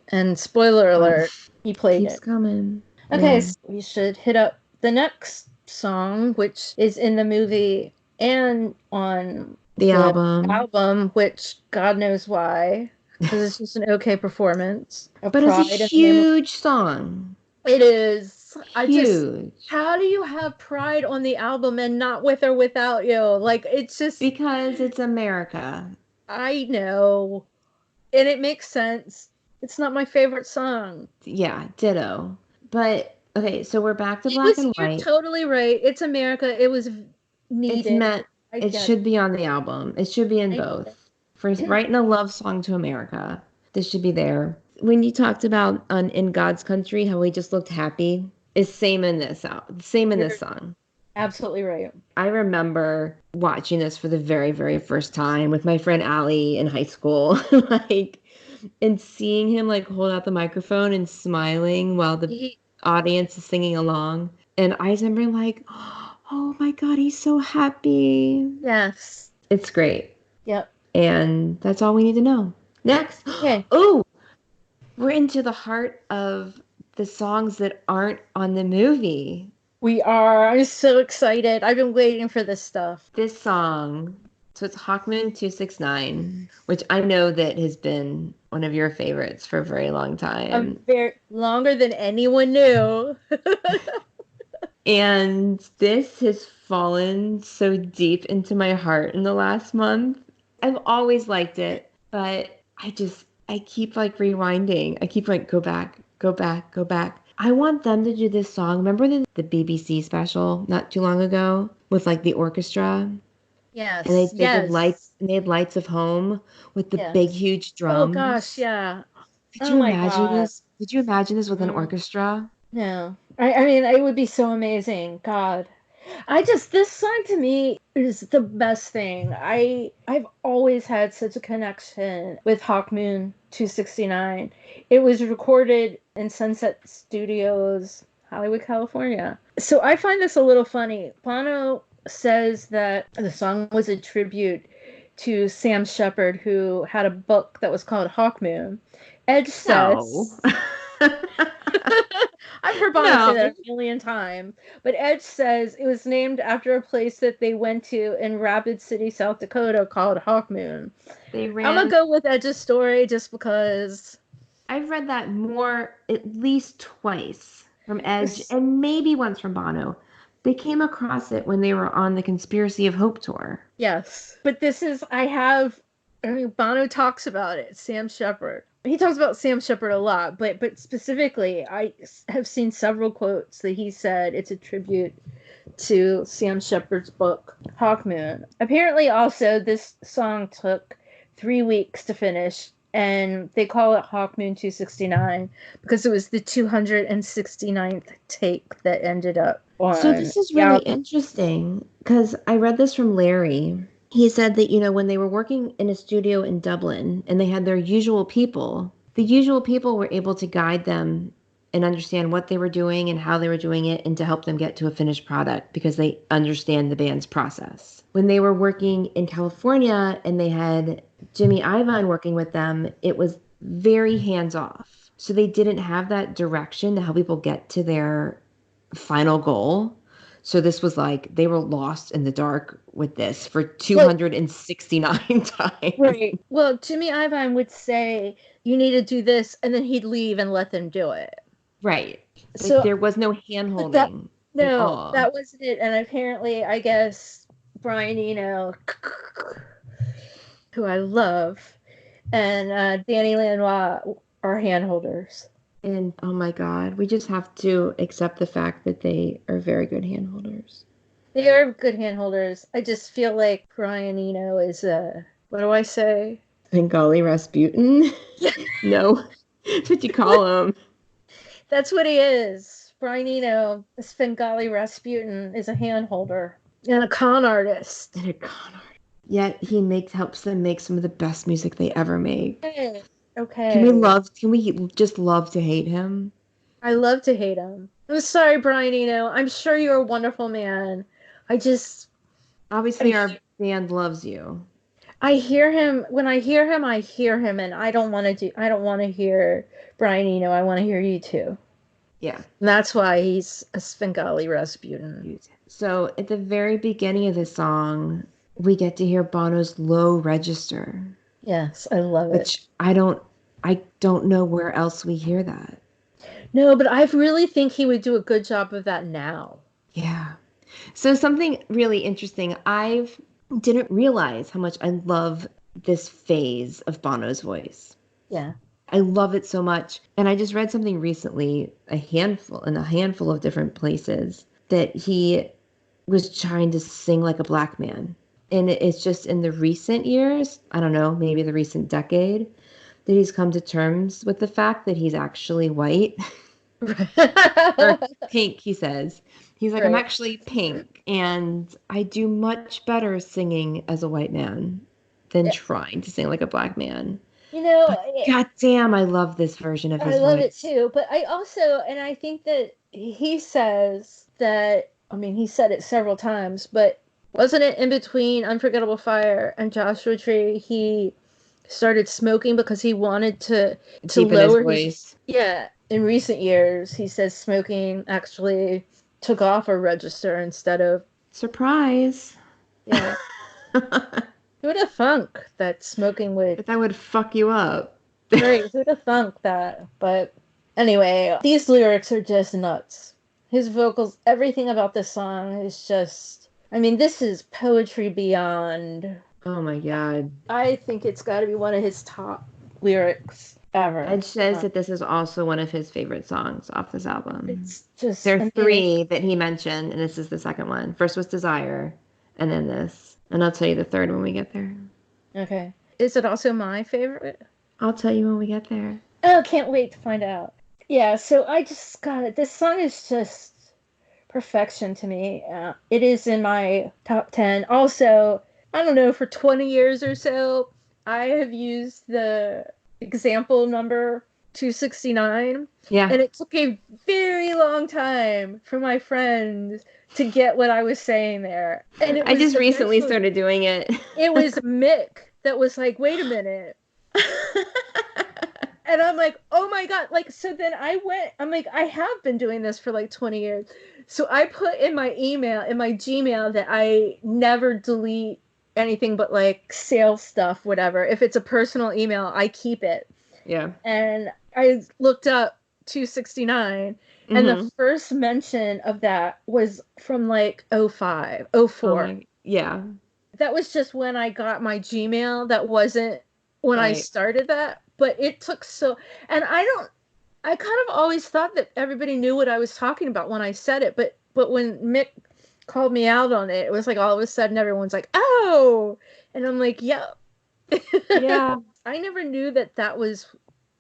And spoiler But alert, he played keeps it. coming. Okay, Yeah. so we should hit up the next song, which is in the movie and on The the album. album, which God knows why, because it's just an okay performance of But it's a Pride in the name of huge song. it is. I just, Huge. how do you have Pride on the album and not With or Without You? Like, it's just, Because it's America. I know, and it makes sense. It's not my favorite song. Yeah, ditto. But okay, so we're back to It black was, and you're white. totally right. It's America. It was It's needed. meant, I it get it. should be on the album. It should be in I both. For get writing a love song to America, this should be there. When you talked about on In God's Country, how he just looked happy, is same in this out, same in this You're song. absolutely right. I remember watching this for the very, very first time with my friend Allie in high school, like, and seeing him like hold out the microphone and smiling while the He, audience is singing along. And I remember like, oh my God, he's so happy. yes. It's great. Yep. And that's all we need to know. Next. Okay. Oh, we're into the heart of the songs that aren't on the movie. We are. I'm so excited. I've been waiting for this stuff. This song, so it's Hawkmoon 269, which I know that has been one of your favorites for a very long A time. very longer than anyone knew. And this has fallen so deep into my heart in the last month. I've always liked it, but I keep like rewinding. I keep like, go back, go back, go back. I want them to do this song. Remember the BBC special not too long ago with like the orchestra? And Yes. they did lights, Yes. and they had Lights of Home with the big, Yes. huge Oh gosh, drums. yeah. Could Oh you my imagine God. this? Could you imagine this with an Mm, orchestra? no. I mean, it would be so amazing. God. I just this song to me is the best thing. I've always had such a connection with Hawk Moon 269. It was recorded in Sunset Studios, Hollywood, California. So I find this a little funny. Bono says that the song was a tribute to Sam Shepard, who had a book that was called Hawk Moon. Edge No. says I've heard Bono say No. that a million times, but Edge says it was named after a place that they went to in Rapid City, South Dakota called Hawk Moon. They I'm gonna ran. go with Edge's story just because I've read that more, at least twice from Edge this, and maybe once from Bono. They came across it when they were on the Conspiracy of Hope tour. yes. But this is I mean Bono talks about it, Sam Shepard. He talks about Sam Shepard a lot, but specifically I have seen several quotes that he said it's a tribute to Sam Shepard's book, Hawkmoon. Apparently, also, this song took 3 weeks to finish, and they call it Hawkmoon 269 because it was the 269th take that ended up So on this is the really album. interesting because I read this from Larry. He said that, when they were working in a studio in Dublin and they had their usual people, the usual people were able to guide them and understand what they were doing and how they were doing it and to help them get to a finished product because they understand the band's process. When they were working in California and they had Jimmy Iovine working with them, it was very hands off. So they didn't have that direction to help people get to their final goal. So this was like they were lost in the dark with this for Well, 269 times. right. Well, Jimmy Iovine would say, you need to do this, and then he'd leave and let them do it. Right. Like So there was no that, hand-holding at no, all. that wasn't it. And apparently, I guess Brian Eno, who I love, and Danny Lanois are handholders. And oh my God, we just have to accept the fact that they are very good handholders. They are good handholders. I just feel like Brian Eno is a, what do I say? Bengali Rasputin? No. That's what you call him. That's what he is. Brian Eno, a Svengali Rasputin, is a handholder and a con artist. And a con artist. Yet he helps them make some of the best music they ever make. Okay. Can we just love to hate him? I love to hate him. I'm sorry, Brian Eno. I'm sure you're a wonderful man. Obviously our band loves you. I hear him when I hear him, and I don't want to hear Brian Eno. I want to hear you too. Yeah. And that's why he's a Svengali Rasputin. So at the very beginning of the song, we get to hear Bono's low register. Yes, I love it. Which I don't know where else we hear that. No, but I really think he would do a good job of that now. Yeah. So something really interesting. I didn't realize how much I love this phase of Bono's voice. Yeah. I love it so much. And I just read something recently, in a handful of different places, that he was trying to sing like a black man. And it's just in the recent years, I don't know, maybe the recent decade, that he's come to terms with the fact that he's actually white. Or pink, he says. He's like, right. I'm actually pink, and I do much better singing as a white man than trying to sing like a black man. God damn, I love this version of his voice. I love it too, but I think that he says that, I mean, he said it several times, but wasn't it in between Unforgettable Fire and Joshua Tree, he started smoking because he wanted to lower his voice. Yeah. In recent years, he says smoking actually took off a register instead of... Surprise. Yeah. Who would have thunk that smoking would... But that would fuck you up. Right, who'd have thunk that? But anyway, these lyrics are just nuts. His vocals, everything about this song is just... I mean, this is poetry beyond... Oh my God. I think it's got to be one of his top lyrics ever. Ed says that this is also one of his favorite songs off this album. It's just... There are three that he mentioned, and this is the second one. First was Desire, and then this. And I'll tell you the third when we get there. Okay. Is it also my favorite? I'll tell you when we get there. Oh, can't wait to find out. Yeah, so I just got it. This song is just perfection to me. It is in my top 10. Also, I don't know, for 20 years or so, I have used the example number 269. Yeah. And it took a very long time for my friends to get what I was saying there. And I just recently started doing it. It was Mick that was like, wait a minute. And I'm like, oh my God. Like, so then I'm like, I have been doing this for like 20 years. So I put in my Gmail that I never delete anything but like sales stuff, whatever. If it's a personal email, I keep it. Yeah. And I looked up 269, and the first mention of that was from like 05, 04. Yeah. That was just when I got my Gmail. That wasn't when I started that, but it took and I kind of always thought that everybody knew what I was talking about when I said it, but when Mick called me out on it, it was like all of a sudden everyone's like, oh, and I'm like, yep. Yeah. I never knew that was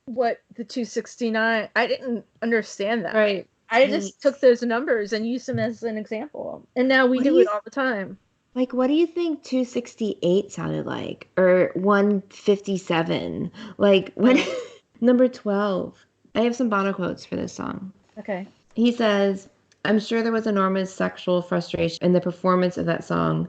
what the 269, I didn't understand that. Right. I just took those numbers and used them as an example. And now we do it all the time. Like, what do you think 268 sounded like? Or 157? Like, when number 12. I have some Bono quotes for this song. Okay. He says, I'm sure there was enormous sexual frustration in the performance of that song.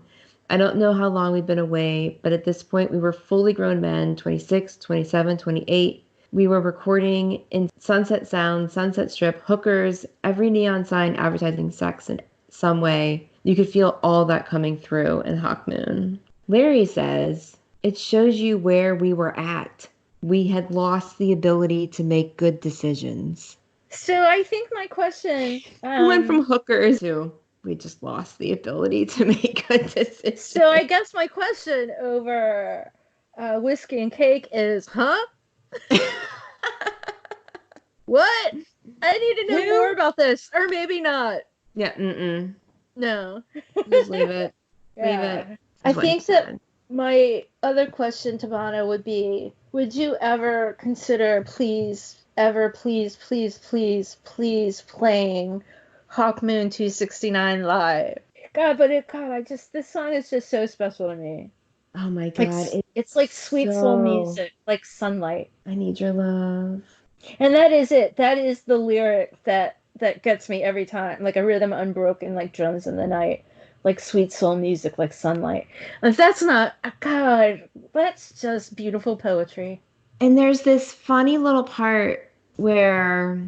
I don't know how long we've been away, but at this point we were fully grown men, 26, 27, 28. We were recording in Sunset Sound, Sunset Strip, hookers, every neon sign advertising sex in some way. You could feel all that coming through in Hawk Moon. Larry says, it shows you where we were at. We had lost the ability to make good decisions. So I think my question... we went from hookers to we just lost the ability to make good decisions. So I guess my question over Whiskey and cake is, huh? What? I need to know more Who? about this, or maybe not. Yeah, No. just leave it. Leave it. Yeah. I Is what he think that said. my other question to Bono would be, would you ever consider please playing Hawk Moon 269 live? God, this song is just so special to me. Oh my Like, God, it's it's like sweet soul so. music, like sunlight. I need your love. And that is it. That is the lyric that gets me every time. Like a rhythm unbroken, like drums in the night, like sweet soul music, like sunlight. If that's not, God, that's just beautiful poetry. And there's this funny little part where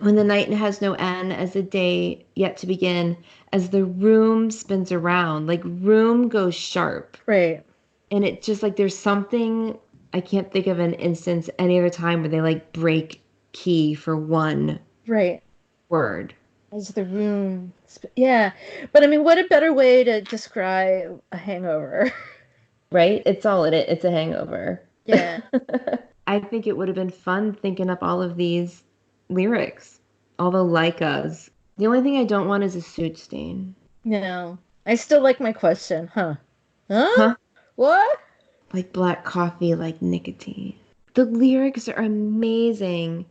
when the night has no end, as the day yet to begin, as the room spins around, like room goes sharp. Right, And it just like there's something I can't think of an instance any other time where they like break key for one right. word. As the room, yeah. But I mean, what a better way to describe a hangover? Right? It's all it is. It's a hangover. Yeah. I think it would have been fun thinking up all of these lyrics, all the Leicas. The only thing I don't want is a suit stain. No, I still like my question, huh? Huh? Huh? What? Like black coffee, like nicotine. The lyrics are amazing,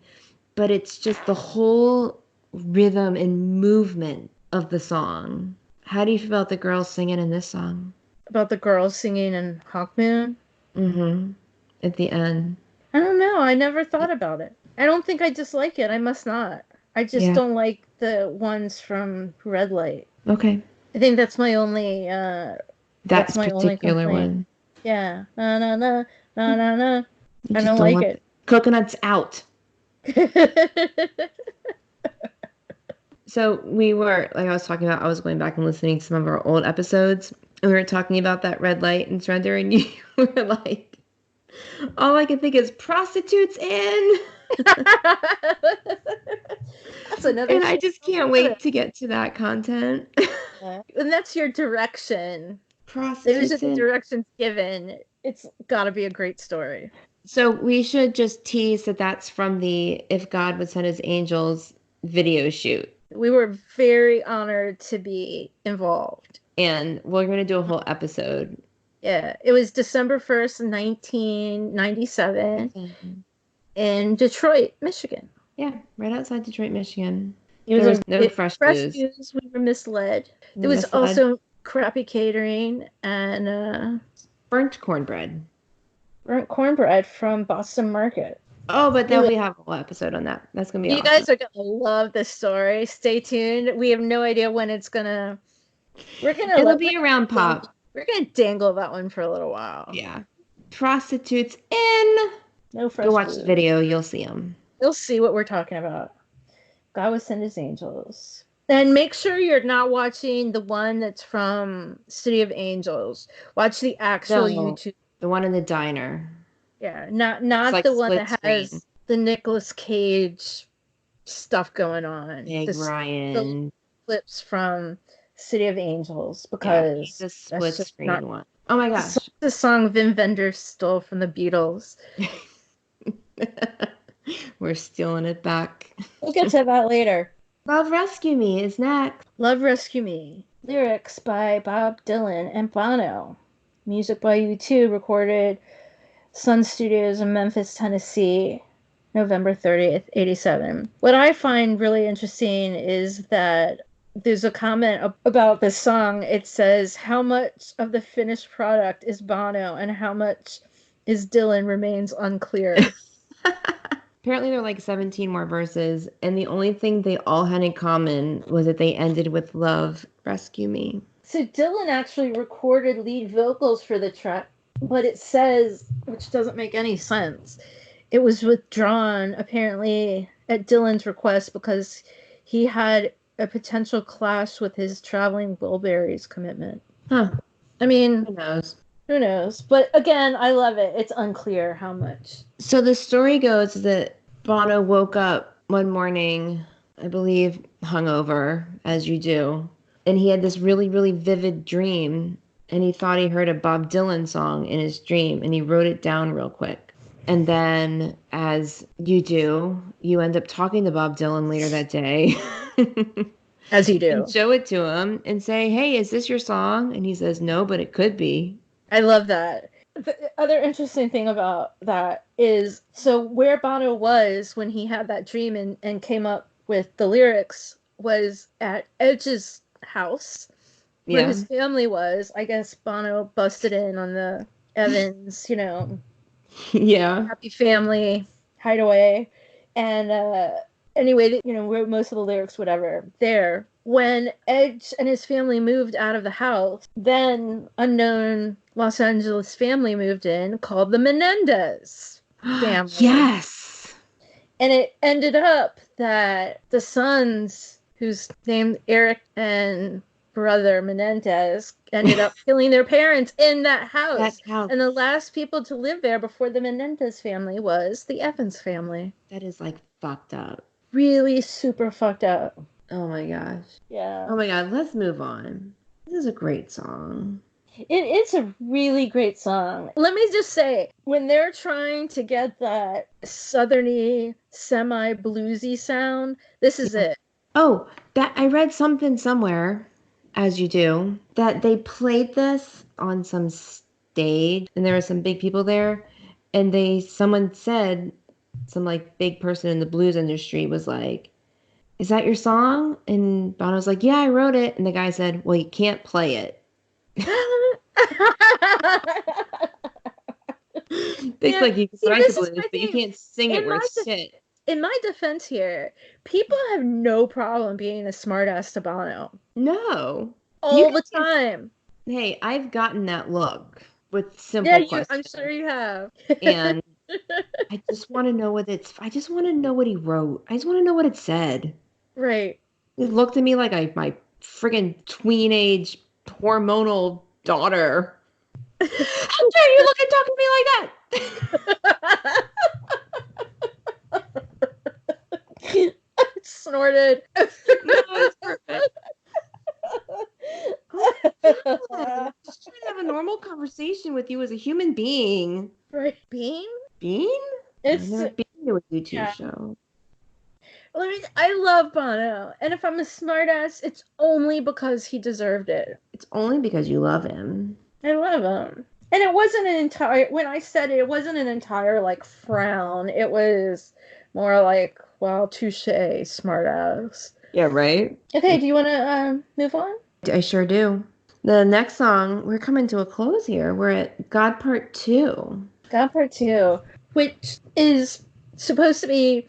but it's just the whole rhythm and movement of the song. How do you feel about the girls singing in this song? About the girls singing in Hawk Moon? Mm-hmm. At the end. I don't know. I never thought about it. I don't think I dislike it. I must not. I just Yeah. don't like the ones from Red Light. Okay. I think that's That my only particular complaint. one. Yeah. Na na na na na na. You I just don't don't like want it. coconuts out. So we were, like I was talking about, I was going back and listening to some of our old episodes, and we were talking about that red light and surrender, and you were like, all I can think is prostitutes in. That's another And I show. just can't wait to get to that content. And that's your direction. Those are Prostitutes the in. directions given. It's got to be a great story. So we should just tease that that's from the If God Would Send His Angels video shoot. We were very honored to be involved. And we're going to do a whole episode. Yeah, it was December 1st, 1997 in Detroit, Michigan. Yeah, right outside Detroit, Michigan. It was There was no fresh fresh booze. news. We were misled. There was Misled. also crappy catering and Burnt cornbread. burnt cornbread from Boston Market. Oh, but then we have a whole episode on that. That's gonna be You awesome. guys are gonna love this story. Stay tuned. We have no idea when it's gonna. It'll be around pop. We're gonna dangle that one for a little while. Yeah. Prostitutes in. No fresh Go watch food. the video. You'll see them. You'll see what we're talking about. God will send his angels. And make sure you're not watching the one that's from City of Angels. Watch the actual YouTube. The one in the diner. Yeah, not like the one that has screen. the Nicolas Cage stuff going on. Big Ryan. The clips from City of Angels, because the split screen one. Oh my gosh. The song Vin Vendors stole from the Beatles. We're stealing it back. We'll get to that later. Love Rescue Me is next. Love Rescue Me. Lyrics by Bob Dylan and Bono. Music by U2, recorded Sun Studios in Memphis, Tennessee, November 30th, 87. What I find really interesting is that there's a comment about this song. It says, how much of the finished product is Bono and how much is Dylan remains unclear. Apparently there are like 17 more verses, and the only thing they all had in common was that they ended with Love Rescue Me. So Dylan actually recorded lead vocals for the track, but it says, which doesn't make any sense, it was withdrawn apparently at Dylan's request because he had a potential clash with his Traveling Wilburys commitment. Huh. I mean, who knows? Who knows? But again, I love it. It's unclear how much. So the story goes that Bono woke up one morning, I believe, hungover, as you do, and he had this really, really vivid dream and he thought he heard a Bob Dylan song in his dream, and he wrote it down real quick. And then, as you do, you end up talking to Bob Dylan later that day As you and do. show it to him and say, "Hey, is this your song?" And he says, "No, but it could be." I love that. The other interesting thing about that is so where Bono was when he had that dream and came up with the lyrics was at Edge's house where Yeah. his family was. I guess Bono busted in on the Evans, Yeah. happy family hideaway. And anyway, wrote most of the lyrics, whatever, there. When Edge and his family moved out of the house, then unknown Los Angeles family moved in called the Menendez family. Yes. And it ended up that the sons, who's named Eric and brother Menendez, ended up killing their parents in that That house. house. And the last people to live there before the Menendez family was the Evans family. That is like fucked up. Really super fucked up. Oh my gosh. Yeah. Oh my God. Let's move on. This is a great song. It's a really great song. Let me just say, when they're trying to get that southerny, semi bluesy sound, this is Yeah. it. Oh, that I read something somewhere, as you do, that they played this on some stage and there were some big people there and someone said, some like big person in the blues industry was like, "Is that your song?" And Bono's like, "Yeah, I wrote it." And the guy said, "Well, you can't play it." It's Yeah, like you can see, write the this is blues, my but you thing. can't sing it In my worth de- shit. in my defense here, people have no problem being a smartass to Bono No. You all the can time. Hey, I've gotten that look with Yeah, simple I'm sure questions. you have. And I just want to know what he wrote. I just want to know what it said. Right. It looked at me like my friggin' tween-age hormonal daughter. How dare you look and talk to me like that? Snorted. No, it's perfect. Oh my God. I'm just trying to have a normal conversation with you as a human being. Right. Bean? Bean? I've It's never been to a YouTube yeah. show. I love Bono, and if I'm a smartass, it's only because he deserved it. It's only because you love him. I love him. And it wasn't an entire, when I said it, it wasn't an entire like frown. It was more like, well, touche, smartass. Yeah, right? Okay, do you want to move on? I sure do. The next song, we're coming to a close here. We're at God Part 2. God Part 2, which is supposed to be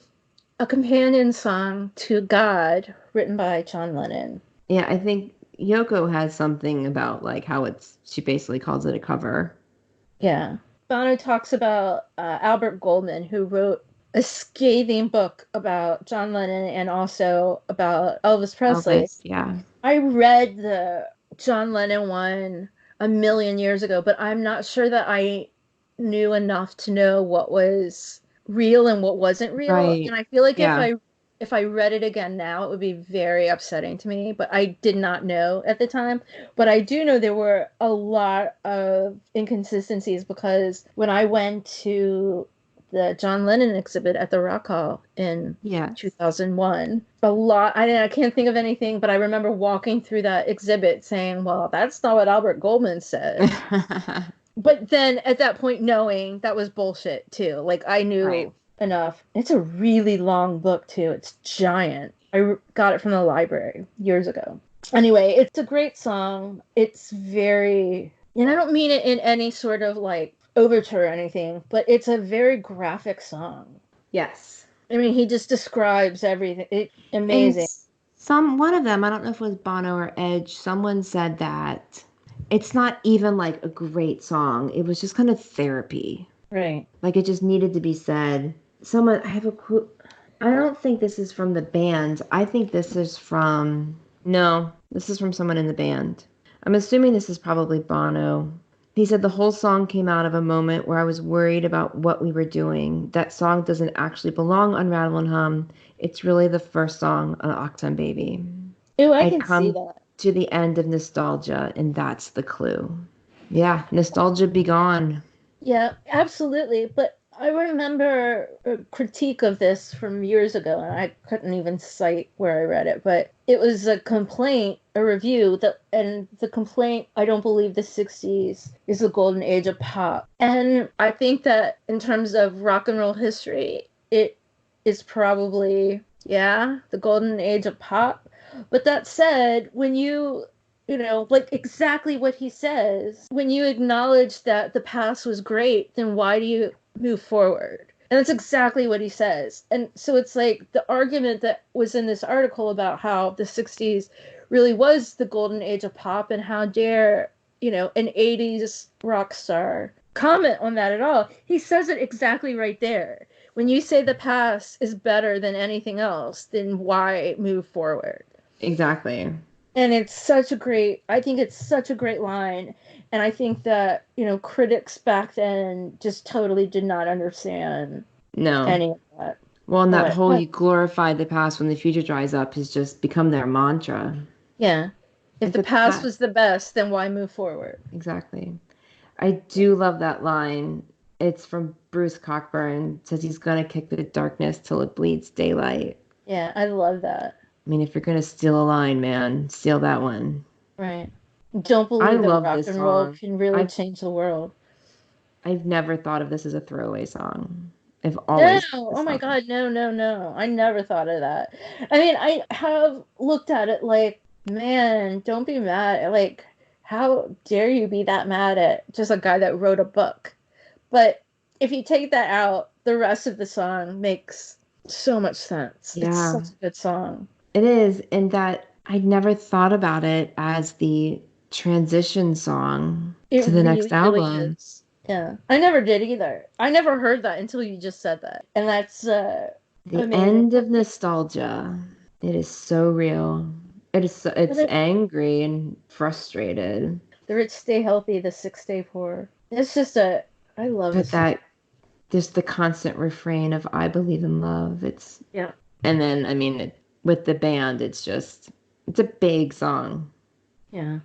a companion song to God, written by John Lennon. Yeah, I think Yoko has something about like how she basically calls it a cover. Yeah. Bono talks about Albert Goldman, who wrote a scathing book about John Lennon and also about Elvis Presley. Elvis, yeah. I read the John Lennon one a million years ago, but I'm not sure that I knew enough to know what was real and what wasn't real. And Right. I feel like Yeah. if I read it again now, it would be very upsetting to me, but I did not know at the time. But I do know there were a lot of inconsistencies because when I went to the John Lennon exhibit at the Rock Hall in Yes. 2001. A lot, I can't think of anything, but I remember walking through that exhibit saying, well, that's not what Albert Goldman said. But then at that point, knowing that was bullshit too. Like I Right. knew enough. It's a really long book too. It's giant. Got it from the library years ago. Anyway, it's a great song. It's very, and I don't mean it in any sort of like overture or anything, but it's a very graphic song. Yes. I mean, he just describes everything. And Amazing. one of them, I don't know if it was Bono or Edge, someone said that it's not even like a great song. It was just kind of therapy. Right. Like it just needed to be said. I have a quote. I don't think this is from the band. I think this is from, no, this is from someone in the band. I'm assuming this is probably Bono. He said the whole song came out of a moment where I was worried about what we were doing. That song doesn't actually belong on Rattle Hum. It's really the first song on Octane Baby. Oh, I I'd can see come that. to the end of nostalgia, and that's the clue. Yeah, nostalgia be gone. Yeah, absolutely. But I remember a critique of this from years ago, and I couldn't even cite where I read it, but it was a complaint, a review that, and the complaint, I don't believe the 60s is the golden age of pop. And I think that in terms of rock and roll history, it is probably, yeah, the golden age of pop. But that said, when like exactly what he says. When you acknowledge that the past was great, then why do you move forward? And that's exactly what he says. And so it's like the argument that was in this article about how the 60s really was the golden age of pop and how dare, an 80s rock star comment on that at all. He says it exactly right there. When you say the past is better than anything else, then why move forward? Exactly. And I think it's such a great line. And I think that, critics back then just totally did not understand No. any of that. Well, and that But whole you glorify the past when the future dries up has just become their mantra. yeah, if If the the past past, was the best, then why move forward? exactly. I do love that line. It's from Bruce Cockburn. It says he's gonna kick the darkness till it bleeds daylight. Yeah, I love that. I mean, if you're gonna steal a line, man, steal that one. Right. Don't I believe that love rock this and roll song. can really change the world. I've never thought of this as a throwaway song. I've No, always oh this my song. God, no, no, no. I never thought of that. I mean, I have looked at it like, man, don't be mad. Like, how dare you be that mad at just a guy that wrote a book? But if you take that out, the rest of the song makes so much sense. It's Yeah, such a good song. it is. And that I'd never thought about it as the transition song It to the next really, really album. is. Yeah. I never did either. I never heard that until you just said that. And that's The amazing. end of nostalgia. It is so real. But It's angry and frustrated. the rich stay healthy, the sick stay poor. I love But this song. that there's the constant refrain of I believe in love. It's Yeah. and then I mean with the band it's a big song. Yeah.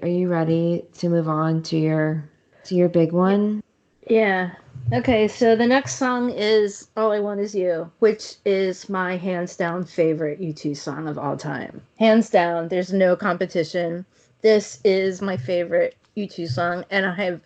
Are you ready to move on to your big Yeah. one? Yeah. Okay, so the next song is All I Want Is You, which is my hands down favorite U2 song of all time. Hands down, there's no competition. This is my favorite U2 song, and I have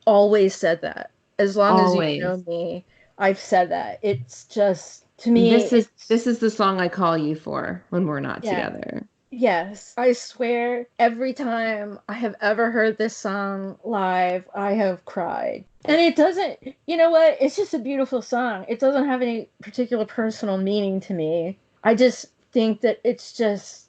always said that. As long as you've Always. known me, I've said that. It's just, to me, it's, This is the song I call you for when we're not yeah. together. Yes, I swear every time I have ever heard this song live, I have cried. And it doesn't, you know what? It's just a beautiful song. It doesn't have any particular personal meaning to me. I just think that it's just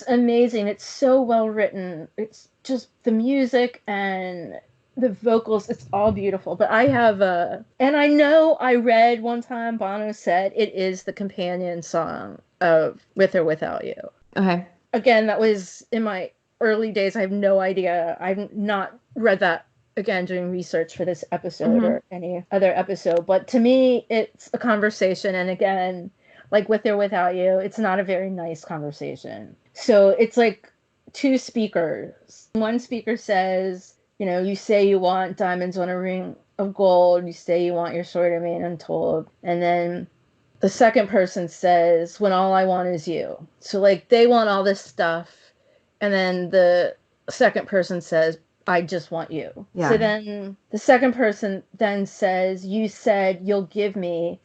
amazing. It's so well written. It's just the music and the vocals, it's all beautiful. But and I know I read one time Bono said it is the companion song of With or Without You. Okay. Again, that was in my early days. I have no idea. I've not read that again doing research for this episode Hmm. or any other episode. But to me, it's a conversation. And again, like With or Without You, it's not a very nice conversation. So it's like two speakers. One speaker says, you say you want diamonds on a ring of gold. You say you want your sword remain untold. And then the second person says, when all I want is you. So, like, they want all this stuff. And then the second person says, I just want you. So Yeah. then the second person then says, you said you'll give me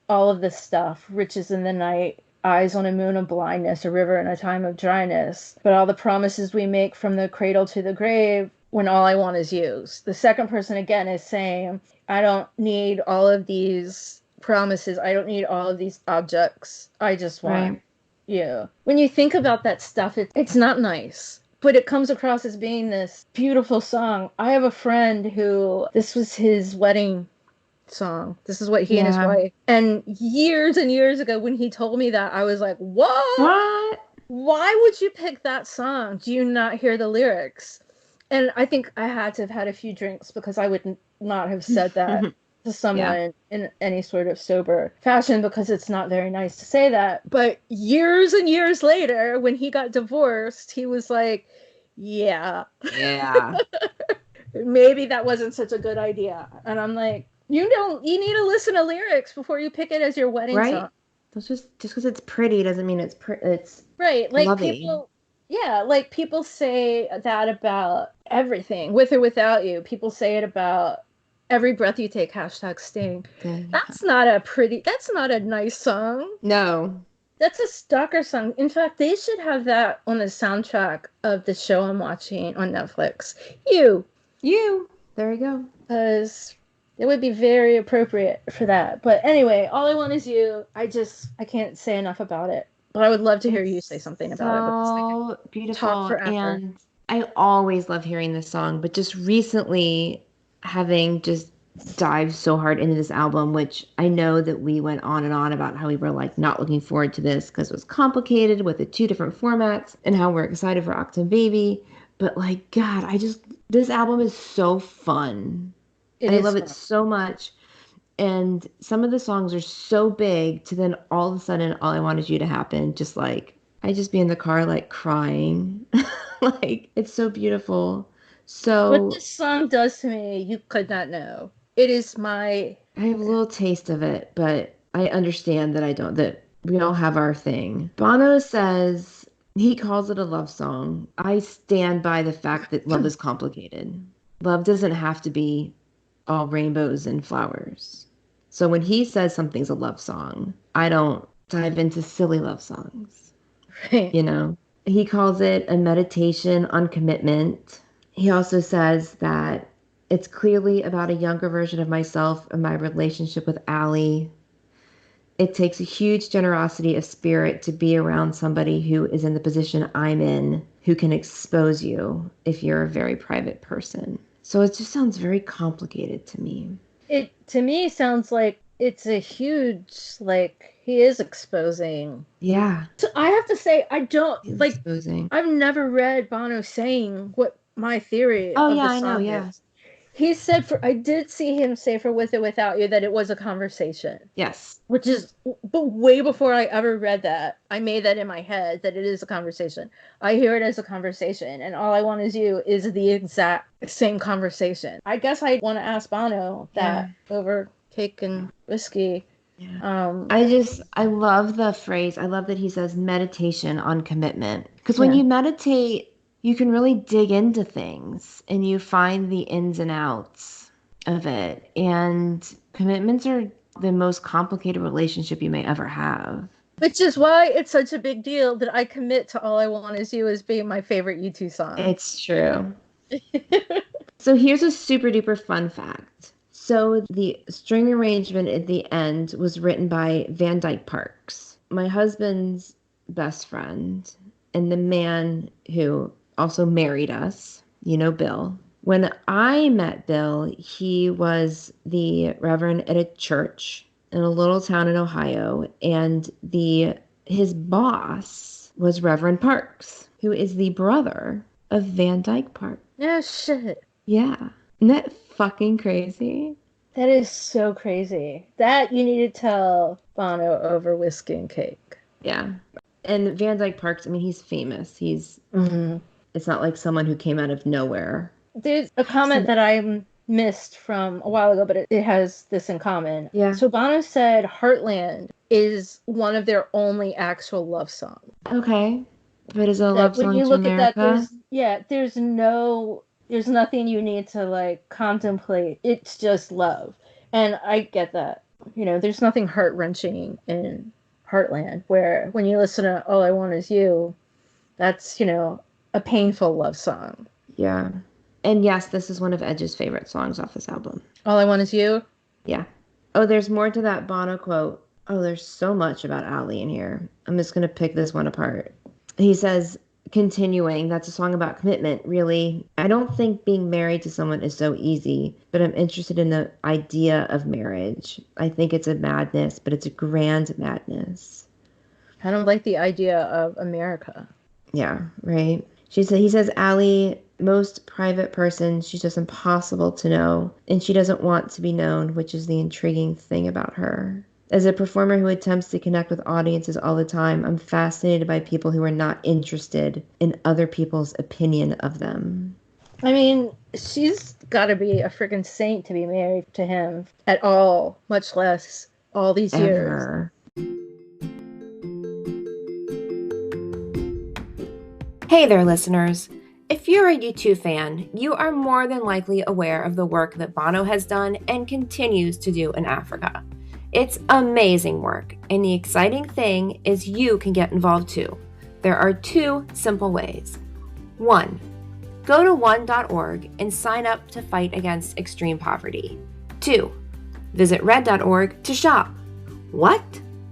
all of this stuff, riches in the night, eyes on a moon of blindness, a river in a time of dryness. But all the promises we make from the cradle to the grave, when all I want is you. The second person again is saying, I don't need all of these promises. I don't need all of these objects. I just want Right. you. When you think about that stuff, it's not nice. But it comes across as being this beautiful song. I have a friend who this was his wedding song. This is what he and his Yeah. wife. And years and years ago, when he told me that, I was like, what? What? Why would you pick that song? Do you not hear the lyrics? And I think I had to have had a few drinks because I would not have said that to Yeah. someone in any sort of sober fashion because it's not very nice to say that. But years and years later, when he got divorced, he was like, yeah, Yeah. maybe that wasn't such a good idea. And I'm like, you need to listen to lyrics before you pick it as your wedding Right? song. That's just because it's pretty doesn't mean it's Right. Like loving. people, yeah, like people say that about everything, with or without you. People say it about every breath you take, hashtag sting. Yeah. That's not a nice song. No. That's a stalker song. In fact, they should have that on the soundtrack of the show I'm watching on Netflix. You, You. There you go. because it would be very appropriate for that. But anyway, All I Want Is You, I can't say enough about it. But I would love to hear you say It's something about it because I could so talk beautiful. forever. And I always love hearing this song, but just recently having just dived so hard into this album, which I know that we went on and on about how we were like not looking forward to this because it was complicated with the two different formats and how we're excited for Octave Baby. But like, God, this album is so fun. It I is love it fun. so much. And some of the songs are so big to then all of a sudden all I wanted you to happen, just like I just be in the car like crying. Like it's so beautiful. What So this song does to me, you could not know. It is my I have a little taste of it, but I understand that I don't, that we all have our thing. Bono says he calls it a love song. I stand by the fact that love is complicated. Love doesn't have to be all rainbows and flowers. So when he says something's a love song, I don't dive into silly love songs, right. you know? He calls it a meditation on commitment. He also says that it's clearly about a younger version of myself and my relationship with Allie. It takes a huge generosity of spirit to be around somebody who is in the position I'm in, who can expose you if you're a very private person. So it just sounds very complicated to me. It to me sounds like it's a huge like he is exposing. Yeah, So I have to say I don't he's like exposing. I've never read Bono saying what my theory Oh, of yeah, the I know. song Yeah. is. He said for I did see him say for With or Without You that it was a conversation. Yes. Which is but way before I ever read that, I made that in my head that it is a conversation. I hear it as a conversation, and All I Want Is You is the exact same conversation. I guess I want to ask Bono Yeah. that over cake and whiskey. Yeah. Um, I love the phrase. I love that he says meditation on commitment. Because when yeah, you meditate, you can really dig into things and you find the ins and outs of it. And commitments are the most complicated relationship you may ever have. which is why it's such a big deal that I commit to All I Want Is You as being my favorite U2 song. It's true. So here's a super duper fun fact. So the string arrangement at the end was written by Van Dyke Parks, my husband's best friend, and the man who also married us, Bill. When I met Bill, he was the reverend at a church in a little town in Ohio, and the his boss was Reverend Parks, who is the brother of Van Dyke Parks. No shit. Yeah. Isn't that fucking crazy? That is so crazy. That you need to tell Bono over whiskey and cake. Yeah. And Van Dyke Parks, I mean, he's famous. Mhm. It's not like someone who came out of nowhere. There's a comment So, that I missed from a while ago, but it has this in common. yeah. So Bono said Heartland is one of their only actual love songs. Okay. But is it a That love when song you to look at that, America? there's nothing you need to like contemplate. It's just love. And I get that. There's nothing heart wrenching in Heartland, where when you listen to All I Want Is You, that's, a painful love song. Yeah. And yes, this is one of Edge's favorite songs off this album. All I Want Is You? Yeah. Oh, there's more to that Bono quote. Oh, there's so much about Ali in here. I'm just going to pick this one apart. He says, continuing, that's a song about commitment, really. I don't think being married to someone is so easy, but I'm interested in the idea of marriage. I think it's a madness, but it's a grand madness. I don't like the idea of America. Yeah, right. He says, Ali most private person. She's just impossible to know, and she doesn't want to be known, which is the intriguing thing about her. As a performer who attempts to connect with audiences all the time, I'm fascinated by people who are not interested in other people's opinion of them. I mean, she's got to be a freaking saint to be married to him at all, much less all these years. Ever. Hey there, listeners. If you're a U2 fan, you are more than likely aware of the work that Bono has done and continues to do in Africa. It's amazing work, and the exciting thing is you can get involved too. There are 2 simple ways. 1. Go to one.org and sign up to fight against extreme poverty. 2. Visit red.org to shop. What?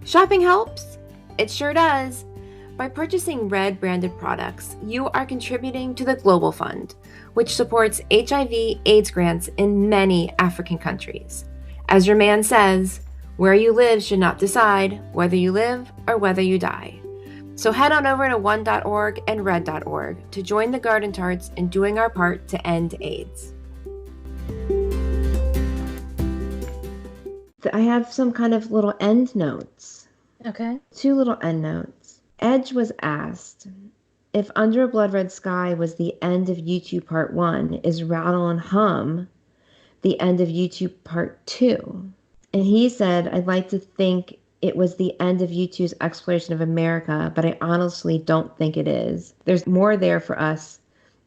Shopping helps? It sure does. By purchasing Red branded products, you are contributing to the Global Fund, which supports HIV/AIDS grants in many African countries. As your man says, where you live should not decide whether you live or whether you die. So head on over to one.org and red.org to join the Garden Tarts in doing our part to end AIDS. I have some kind of little end notes. Okay. 2 little end notes. Edge was asked, if Under a Blood Red Sky was the end of U2 Part 1, is Rattle Hum the end of U2 Part 2? And he said, I'd like to think it was the end of U2's exploration of America, but I honestly don't think it is. There's more there for us.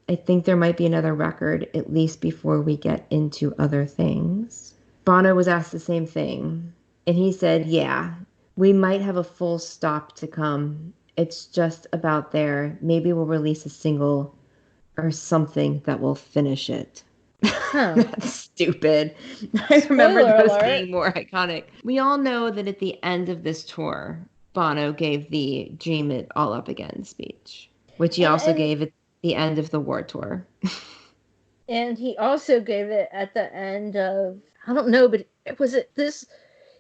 I think there might be another record, at least before we get into other things. Bono was asked the same thing, and he said, yeah, we might have a full stop to come. It's just about there. Maybe we'll release a single or something that will finish it. Huh. That's stupid. I remember Spoiler those alert. being more iconic. We all know that at the end of this tour, Bono gave the Dream It All Up Again speech, which he also gave at the end of the war tour. And he also gave it at the end of, I don't know, but was it this?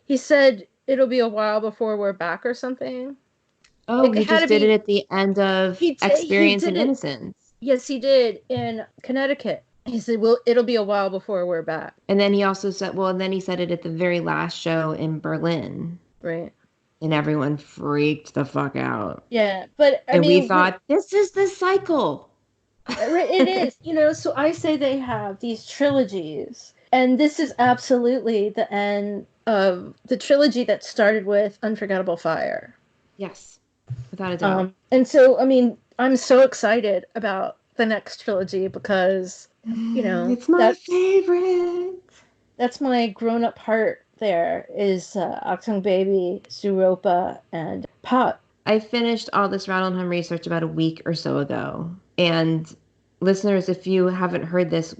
He said it'll be a while before we're back or something. Oh, Like, he just did it at the end of he Experience did and it. Innocence. Yes, he did in Connecticut. He said, well, it'll be a while before we're back. And then he also said, well, and then he said it at the very last show in Berlin. Right. And everyone freaked the fuck out. Yeah, but I and mean, we thought, this is the cycle. It is, so I say they have these trilogies. And this is absolutely the end of the trilogy that started with Unforgettable Fire. Yes, without a doubt. And so, I mean, I'm so excited about the next trilogy because, it's my favorite. That's my grown-up heart there is Achtung Baby, Zooropa, and Pop. I finished all this Rattle Hum research about a week or so ago. And listeners, if you haven't heard this,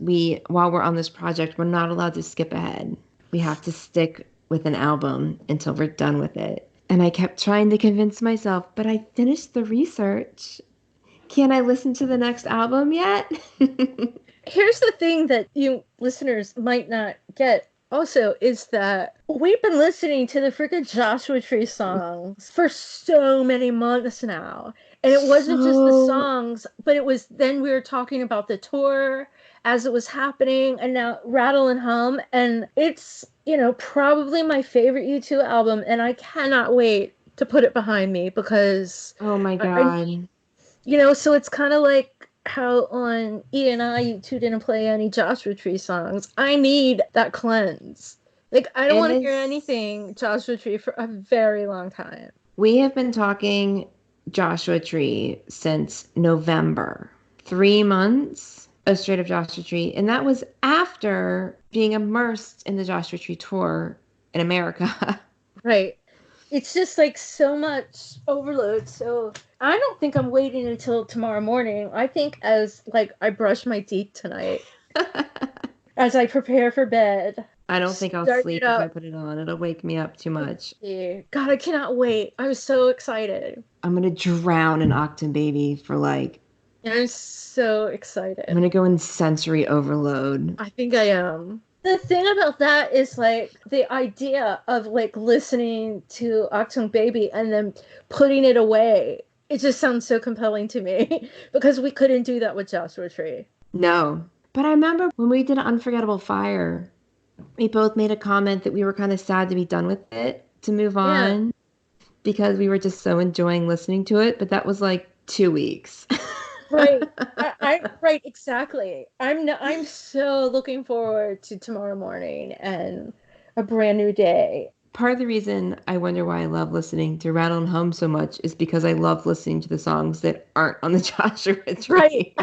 while we're on this project, we're not allowed to skip ahead. We have to stick with an album until we're done with it. And I kept trying to convince myself, but I finished the research. Can I listen to the next album yet? Here's the thing that you listeners might not get also is that we've been listening to the freaking Joshua Tree songs for so many months now. And it wasn't just the songs, but it was then we were talking about the tour as it was happening, and now Rattle and Hum. And it's, probably my favorite U2 album, and I cannot wait to put it behind me because oh my God. So it's kind of like how on E&I U2 didn't play any Joshua Tree songs. I need that cleanse. Like, I don't want to hear anything Joshua Tree for a very long time. We have been talking Joshua Tree since November. 3 months of straight up Joshua Tree. And that was after being immersed in the Joshua Tree tour in America. Right. It's just like so much overload. So I don't think I'm waiting until tomorrow morning. I think as like I brush my teeth tonight, as I prepare for bed. I don't think I'll sleep if I put it on. It'll wake me up too much. God, I cannot wait. I'm so excited. I'm going to drown in Achtung Baby for I'm so excited. I'm going to go in sensory overload. I think I am. The thing about that is like the idea of like listening to Achtung Baby and then putting it away. It just sounds so compelling to me because we couldn't do that with Joshua Tree. No. But I remember when we did Unforgettable Fire, we both made a comment that we were kind of sad to be done with it, to move Yeah. on, because we were just so enjoying listening to it. But that was like 2 weeks. Right. Right, exactly. I'm so looking forward to tomorrow morning and a brand new day. Part of the reason I wonder why I love listening to Rattle and Hum so much is because I love listening to the songs that aren't on the Joshua Right. Tree.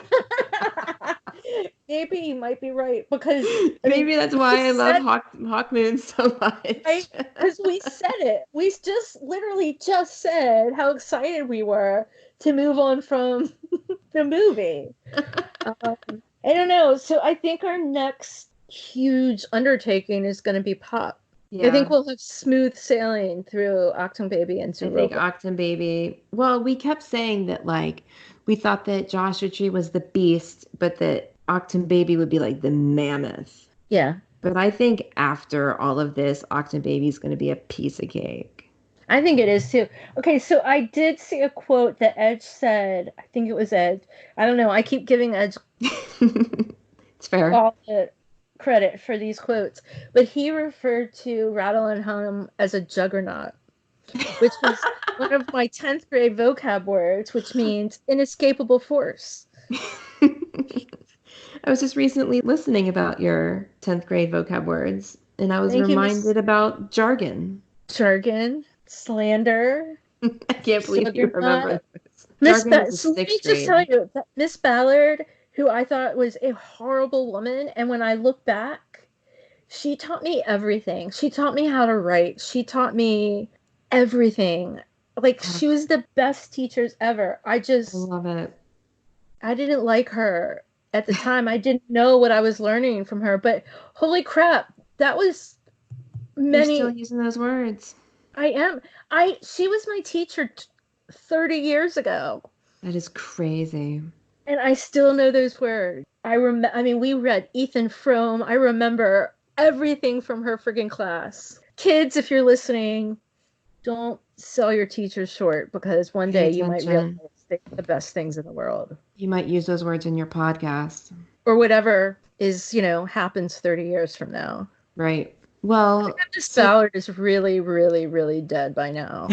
Maybe you might be right because I mean Maybe that's we why I love said Hawk Moon so right much. because we said it. We just literally just said how excited we were to move on from the movie. Um, I don't know. So I think our next huge undertaking is going to be pop. I think Yeah, we'll have smooth sailing through Octung Baby and I think Zooropa. Octon Baby. Well, we kept saying that like we thought that Joshua Tree was the beast, but that Octon Baby would be like the mammoth. Yeah, But I think after all of this, Octon Baby is going to be a piece of cake. I think it is too. Okay, so I did see a quote that Edge said. I think it was Edge. I don't know. I keep giving Edge It's fair. all the credit for these quotes, but he referred to Rattle and Hum as a juggernaut, which was one of my 10th grade vocab words, which means inescapable force. I was just recently listening about your 10th grade vocab words, and I was Thank you, Miss reminded about jargon. Jargon, slander, I can't believe you juggernaut. remember this. Jargon was a So let me sixth just tell grade. you that Miss Ballard, who I thought was a horrible woman, and when I look back, she taught me everything. She taught me how to write. She taught me everything. Like Oh, she was the best teachers ever. I love it. I didn't like her at the time. I didn't know what I was learning from her, but holy crap, that was You're still many using those words. I am. I She was my teacher 30 years ago, That is crazy. and I still know those words. I mean, we read Ethan Frome. I remember everything from her friggin' class. Kids, if you're listening, don't sell your teachers short because one Pay day you might realize attention. they're the best things in the world. You might use those words in your podcast. Or whatever is, happens 30 years from now. Right. Well, Miss so Ballard is really, really, really dead by now.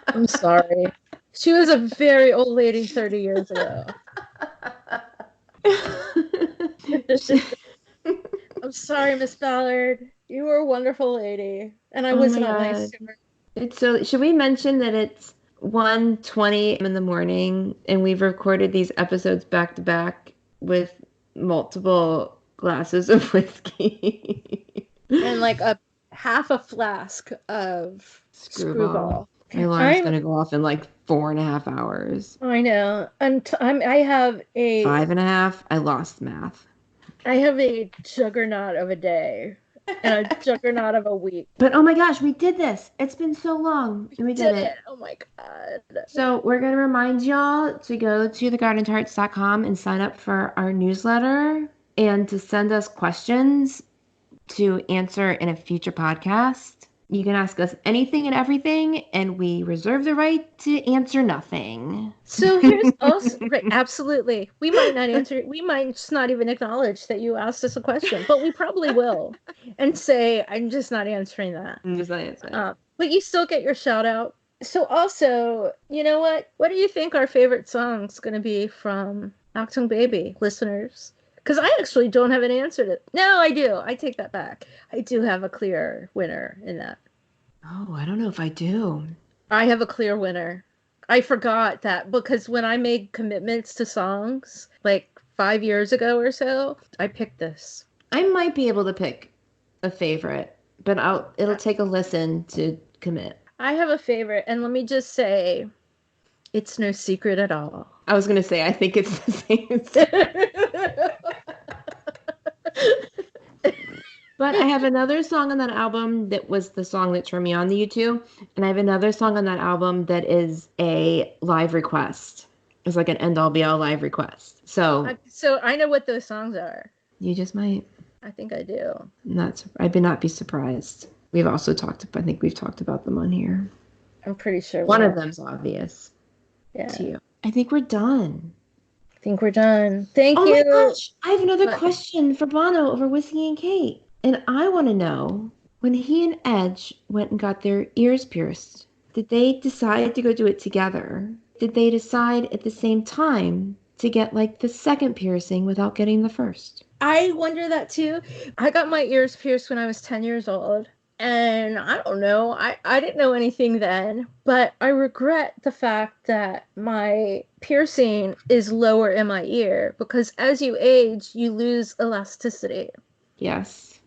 I'm sorry. She was a very old lady 30 years ago. I'm sorry, Miss Ballard. You were a wonderful lady, and I Oh was my not nice God. to her. It's so, should we mention that it's 1:20 in the morning and we've recorded these episodes back to back with multiple glasses of whiskey? And like a half a flask of Screwball. screwball. My alarm's I'm gonna go off in like 4.5 hours. I know. I have a 5.5. I lost math. juggernaut of a day and a juggernaut of a week. But oh my gosh, we did this. It's been so long and we did Did it. it. Oh my God. So we're going to remind y'all to go to thegardentarts.com and sign up for our newsletter and to send us questions to answer in a future podcast. You can ask us anything and everything, and we reserve the right to answer nothing. So here's also right, absolutely. We might not answer, we might just not even acknowledge that you asked us a question, but we probably will and say, I'm just not answering that. I'm just not answering. But you still get your shout out. So also, you know what? What do you think our favorite song's going to be from Achtung Baby listeners? Because I actually don't have an answer to. No, I do. I take that back. I do have a clear winner in that. Oh, I don't know if I do. I have a clear winner. I forgot that because when I made commitments to songs like 5 years ago or so, I picked this. I might be able to pick a favorite, but it'll take a listen to commit. I have a favorite, and let me just say, it's no secret at all. I was gonna say I think it's the same. But I have another song on that album that was the song that turned me on to U2, and I have another song on that album that is a live request. It's like an end all be all live request. So So I know what those songs are. you just might I think I do. not. I would not be surprised. We've also talked. I think we've talked about them on here. I'm pretty sure One we of are. them's obvious Yeah. to you. I think we're done. I think we're done. Thank Oh my you. gosh, I have another But question for Bono over Whiskey and Kate. And I want to know, when he and Edge went and got their ears pierced, did they decide to go do it together? Did they decide at the same time to get like the second piercing without getting the first? I wonder that too. I got my ears pierced when I was 10 years old. And I don't know. I didn't know anything then, but I regret the fact that my piercing is lower in my ear because as you age, you lose elasticity. Yes.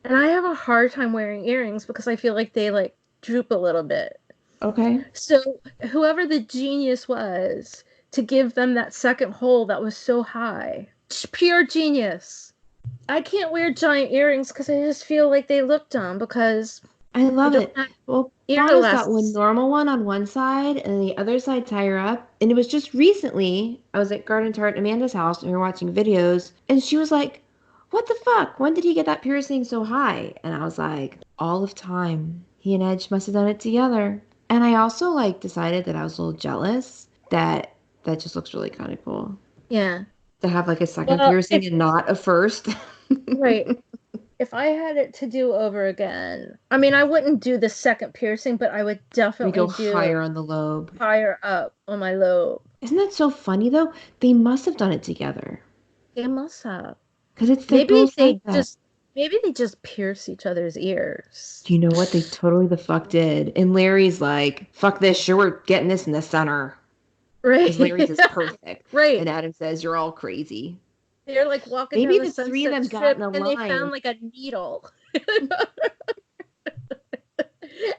And I have a hard time wearing earrings because I feel like they like droop a little bit. Okay. So whoever the genius was to give them that second hole that was so high, pure genius. I can't wear giant earrings because I just feel like they look dumb because I I love don't it. have Well, ear Bono's got one elasticity. normal one on one side and the other side tie her up. And it was just recently, I was at Garden Tart Amanda's house and we were watching videos, and she was like, "What the fuck? When did he get that piercing so high?" And I was like, all of time. He and Edge must have done it together. And I also like decided that I was a little jealous that that just looks really kind of cool Yeah. to have like a second Well, piercing if and not a first. right, if I had it to do over again, I mean, I wouldn't do the second piercing, but I would We definitely go do higher on the lobe. higher up on my lobe. Isn't that so funny though? They must have done it together They must have. because they're Maybe both like they that. just maybe they just pierce each other's ears. Do you know what they totally the fuck did? And Larry's like, "Fuck this, sure we're getting this in the center." Because Right. Larry's is perfect. Right. And Adam says, "You're all crazy." They're like walking Maybe down the the three of Sunset them got Strip in a and they line found like a needle.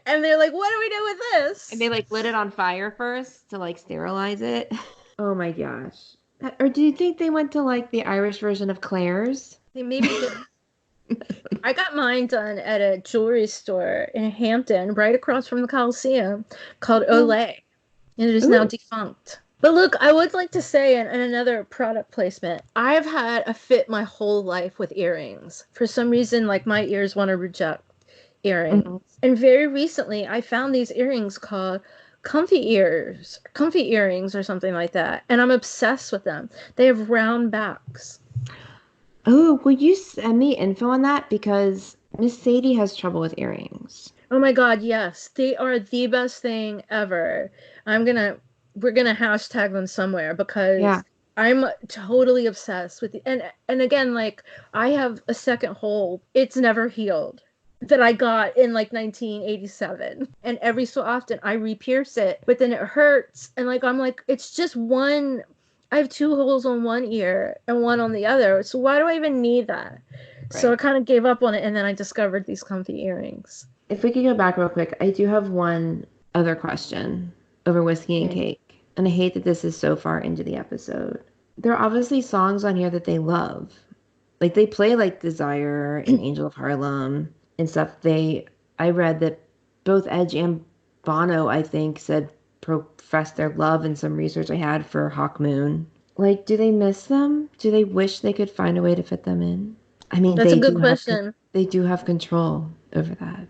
And they're like, what do we do with and this? they like lit it on fire first to like sterilize it. Oh my gosh. Or do you think they went to like the Irish version of Claire's? They maybe did. I got mine done at a jewelry store in Hampton, right across from the Coliseum, called Oh. Olay. And it is now Ooh. defunct. But look, I would like to say in another product placement, I've had a fit my whole life with earrings. For some reason, like my ears want to reject earrings. Mhm. And very recently, I found these earrings called comfy earrings or something like that. And I'm obsessed with them. They have round backs. Oh, will you send me info on that? Because Miss Sadie has trouble with earrings. Oh my God, yes. They are the best thing ever. I'm gonna, we're gonna hashtag them somewhere Yeah, because I'm totally obsessed with and again, like I have a second hole. It's never healed that I got in like 1987. And every so often I re-pierce it, but then it hurts. And like I'm like, it's just one. I have two holes on one ear and one on the other. So why do I even need that? So I right. kind of gave up on it, and then I discovered these comfy earrings. If we could go back real quick, I do have one other question over Whiskey and Okay. Cake. And I hate that this is so far into the episode. There are obviously songs on here that they love. Like they play like Desire and Angel of Harlem and stuff. I read that both Edge and Bono, I think, said professed their love in some research I had for Hawk Moon. Like, do they miss them? Do they wish they could find a way to fit them in? I mean, That's a good question. they do have control over that.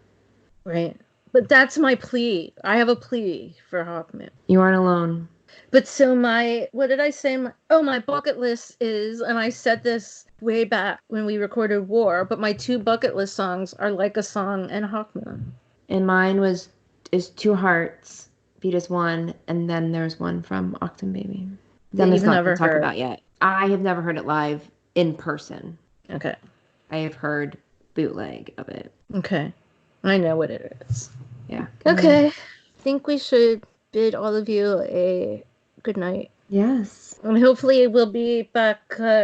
Right. But that's my plea. I have a plea for Hawkman. You aren't alone. But so my, what did I say? My bucket list is, and I said this way back when we recorded War, but my two bucket list songs are Like a Song and Hawkman. And mine was is Two Hearts, Beat as One, and then there's one from Octon Baby. That Them is you've not going never to talk heard. about yet. I have never heard it live in person. Okay. I have heard bootleg of it. Okay. I know what it is. Yeah. Okay. I think we should bid all of you a good night. Yes. And hopefully we'll be back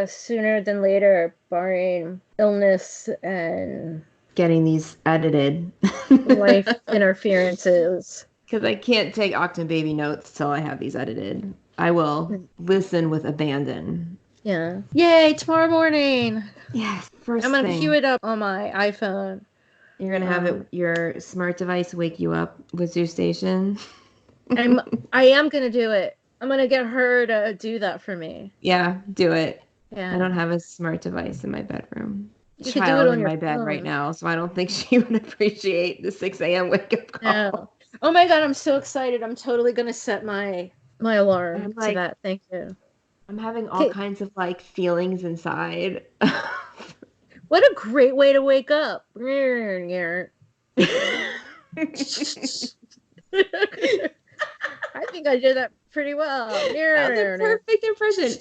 sooner than later, barring illness and Getting these edited. life interferences. Because I can't take Octon Baby notes till I have these edited. I will listen with abandon. Yeah. Yay, tomorrow morning. Yes, I'm first gonna queue thing. it up on my iPhone. You're gonna have it your smart device wake you up with Zoo Station. I'm I am gonna do it. I'm gonna get her to do that for me. Yeah, do it. I Yeah. don't have a smart device in my bedroom. You could do it Child on in your my bed right phone. now, so I don't think she would appreciate the 6 a.m. wake up No. call. Oh my God, I'm so excited. I'm totally gonna set my alarm I'm to like, that. Thank you. I'm having all Okay, kinds of like feelings inside. what a great way to wake up. I think I did that pretty well. That was a perfect impression.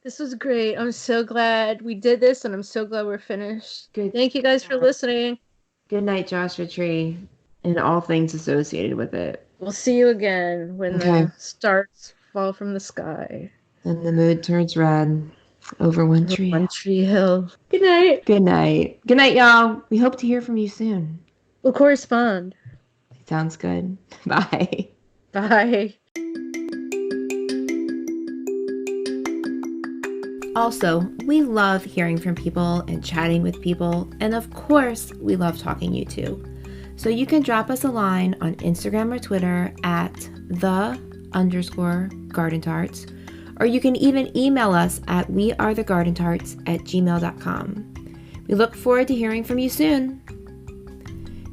This was great. I'm so glad we did this, and I'm so glad we're finished. Good. Thank you guys for listening. Good night, Joshua Tree, and all things associated with it. We'll see you again when Okay. the stars fall from the sky. And the mood turns red over One Tree One Hill. Tree Hill. Good night. Good night. Good night, y'all. We hope to hear from you soon. We'll correspond. Sounds good. Bye. Bye. Also, we love hearing from people and chatting with people, and of course, we love talking you too. So you can drop us a line on Instagram or Twitter at _gardentarts, or you can even email us at wearethegardentarts@gmail.com. We look forward to hearing from you soon.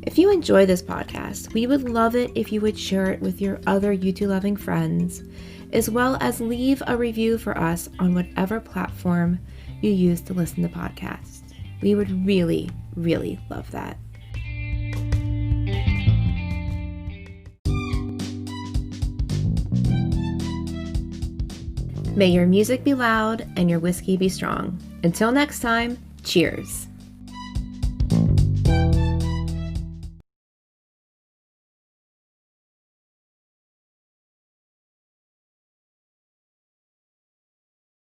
If you enjoy this podcast, we would love it if you would share it with your other YouTube-loving friends, as well as leave a review for us on whatever platform you use to listen to podcasts. We would really, really love that. May your music be loud and your whiskey be strong. Until next time, cheers.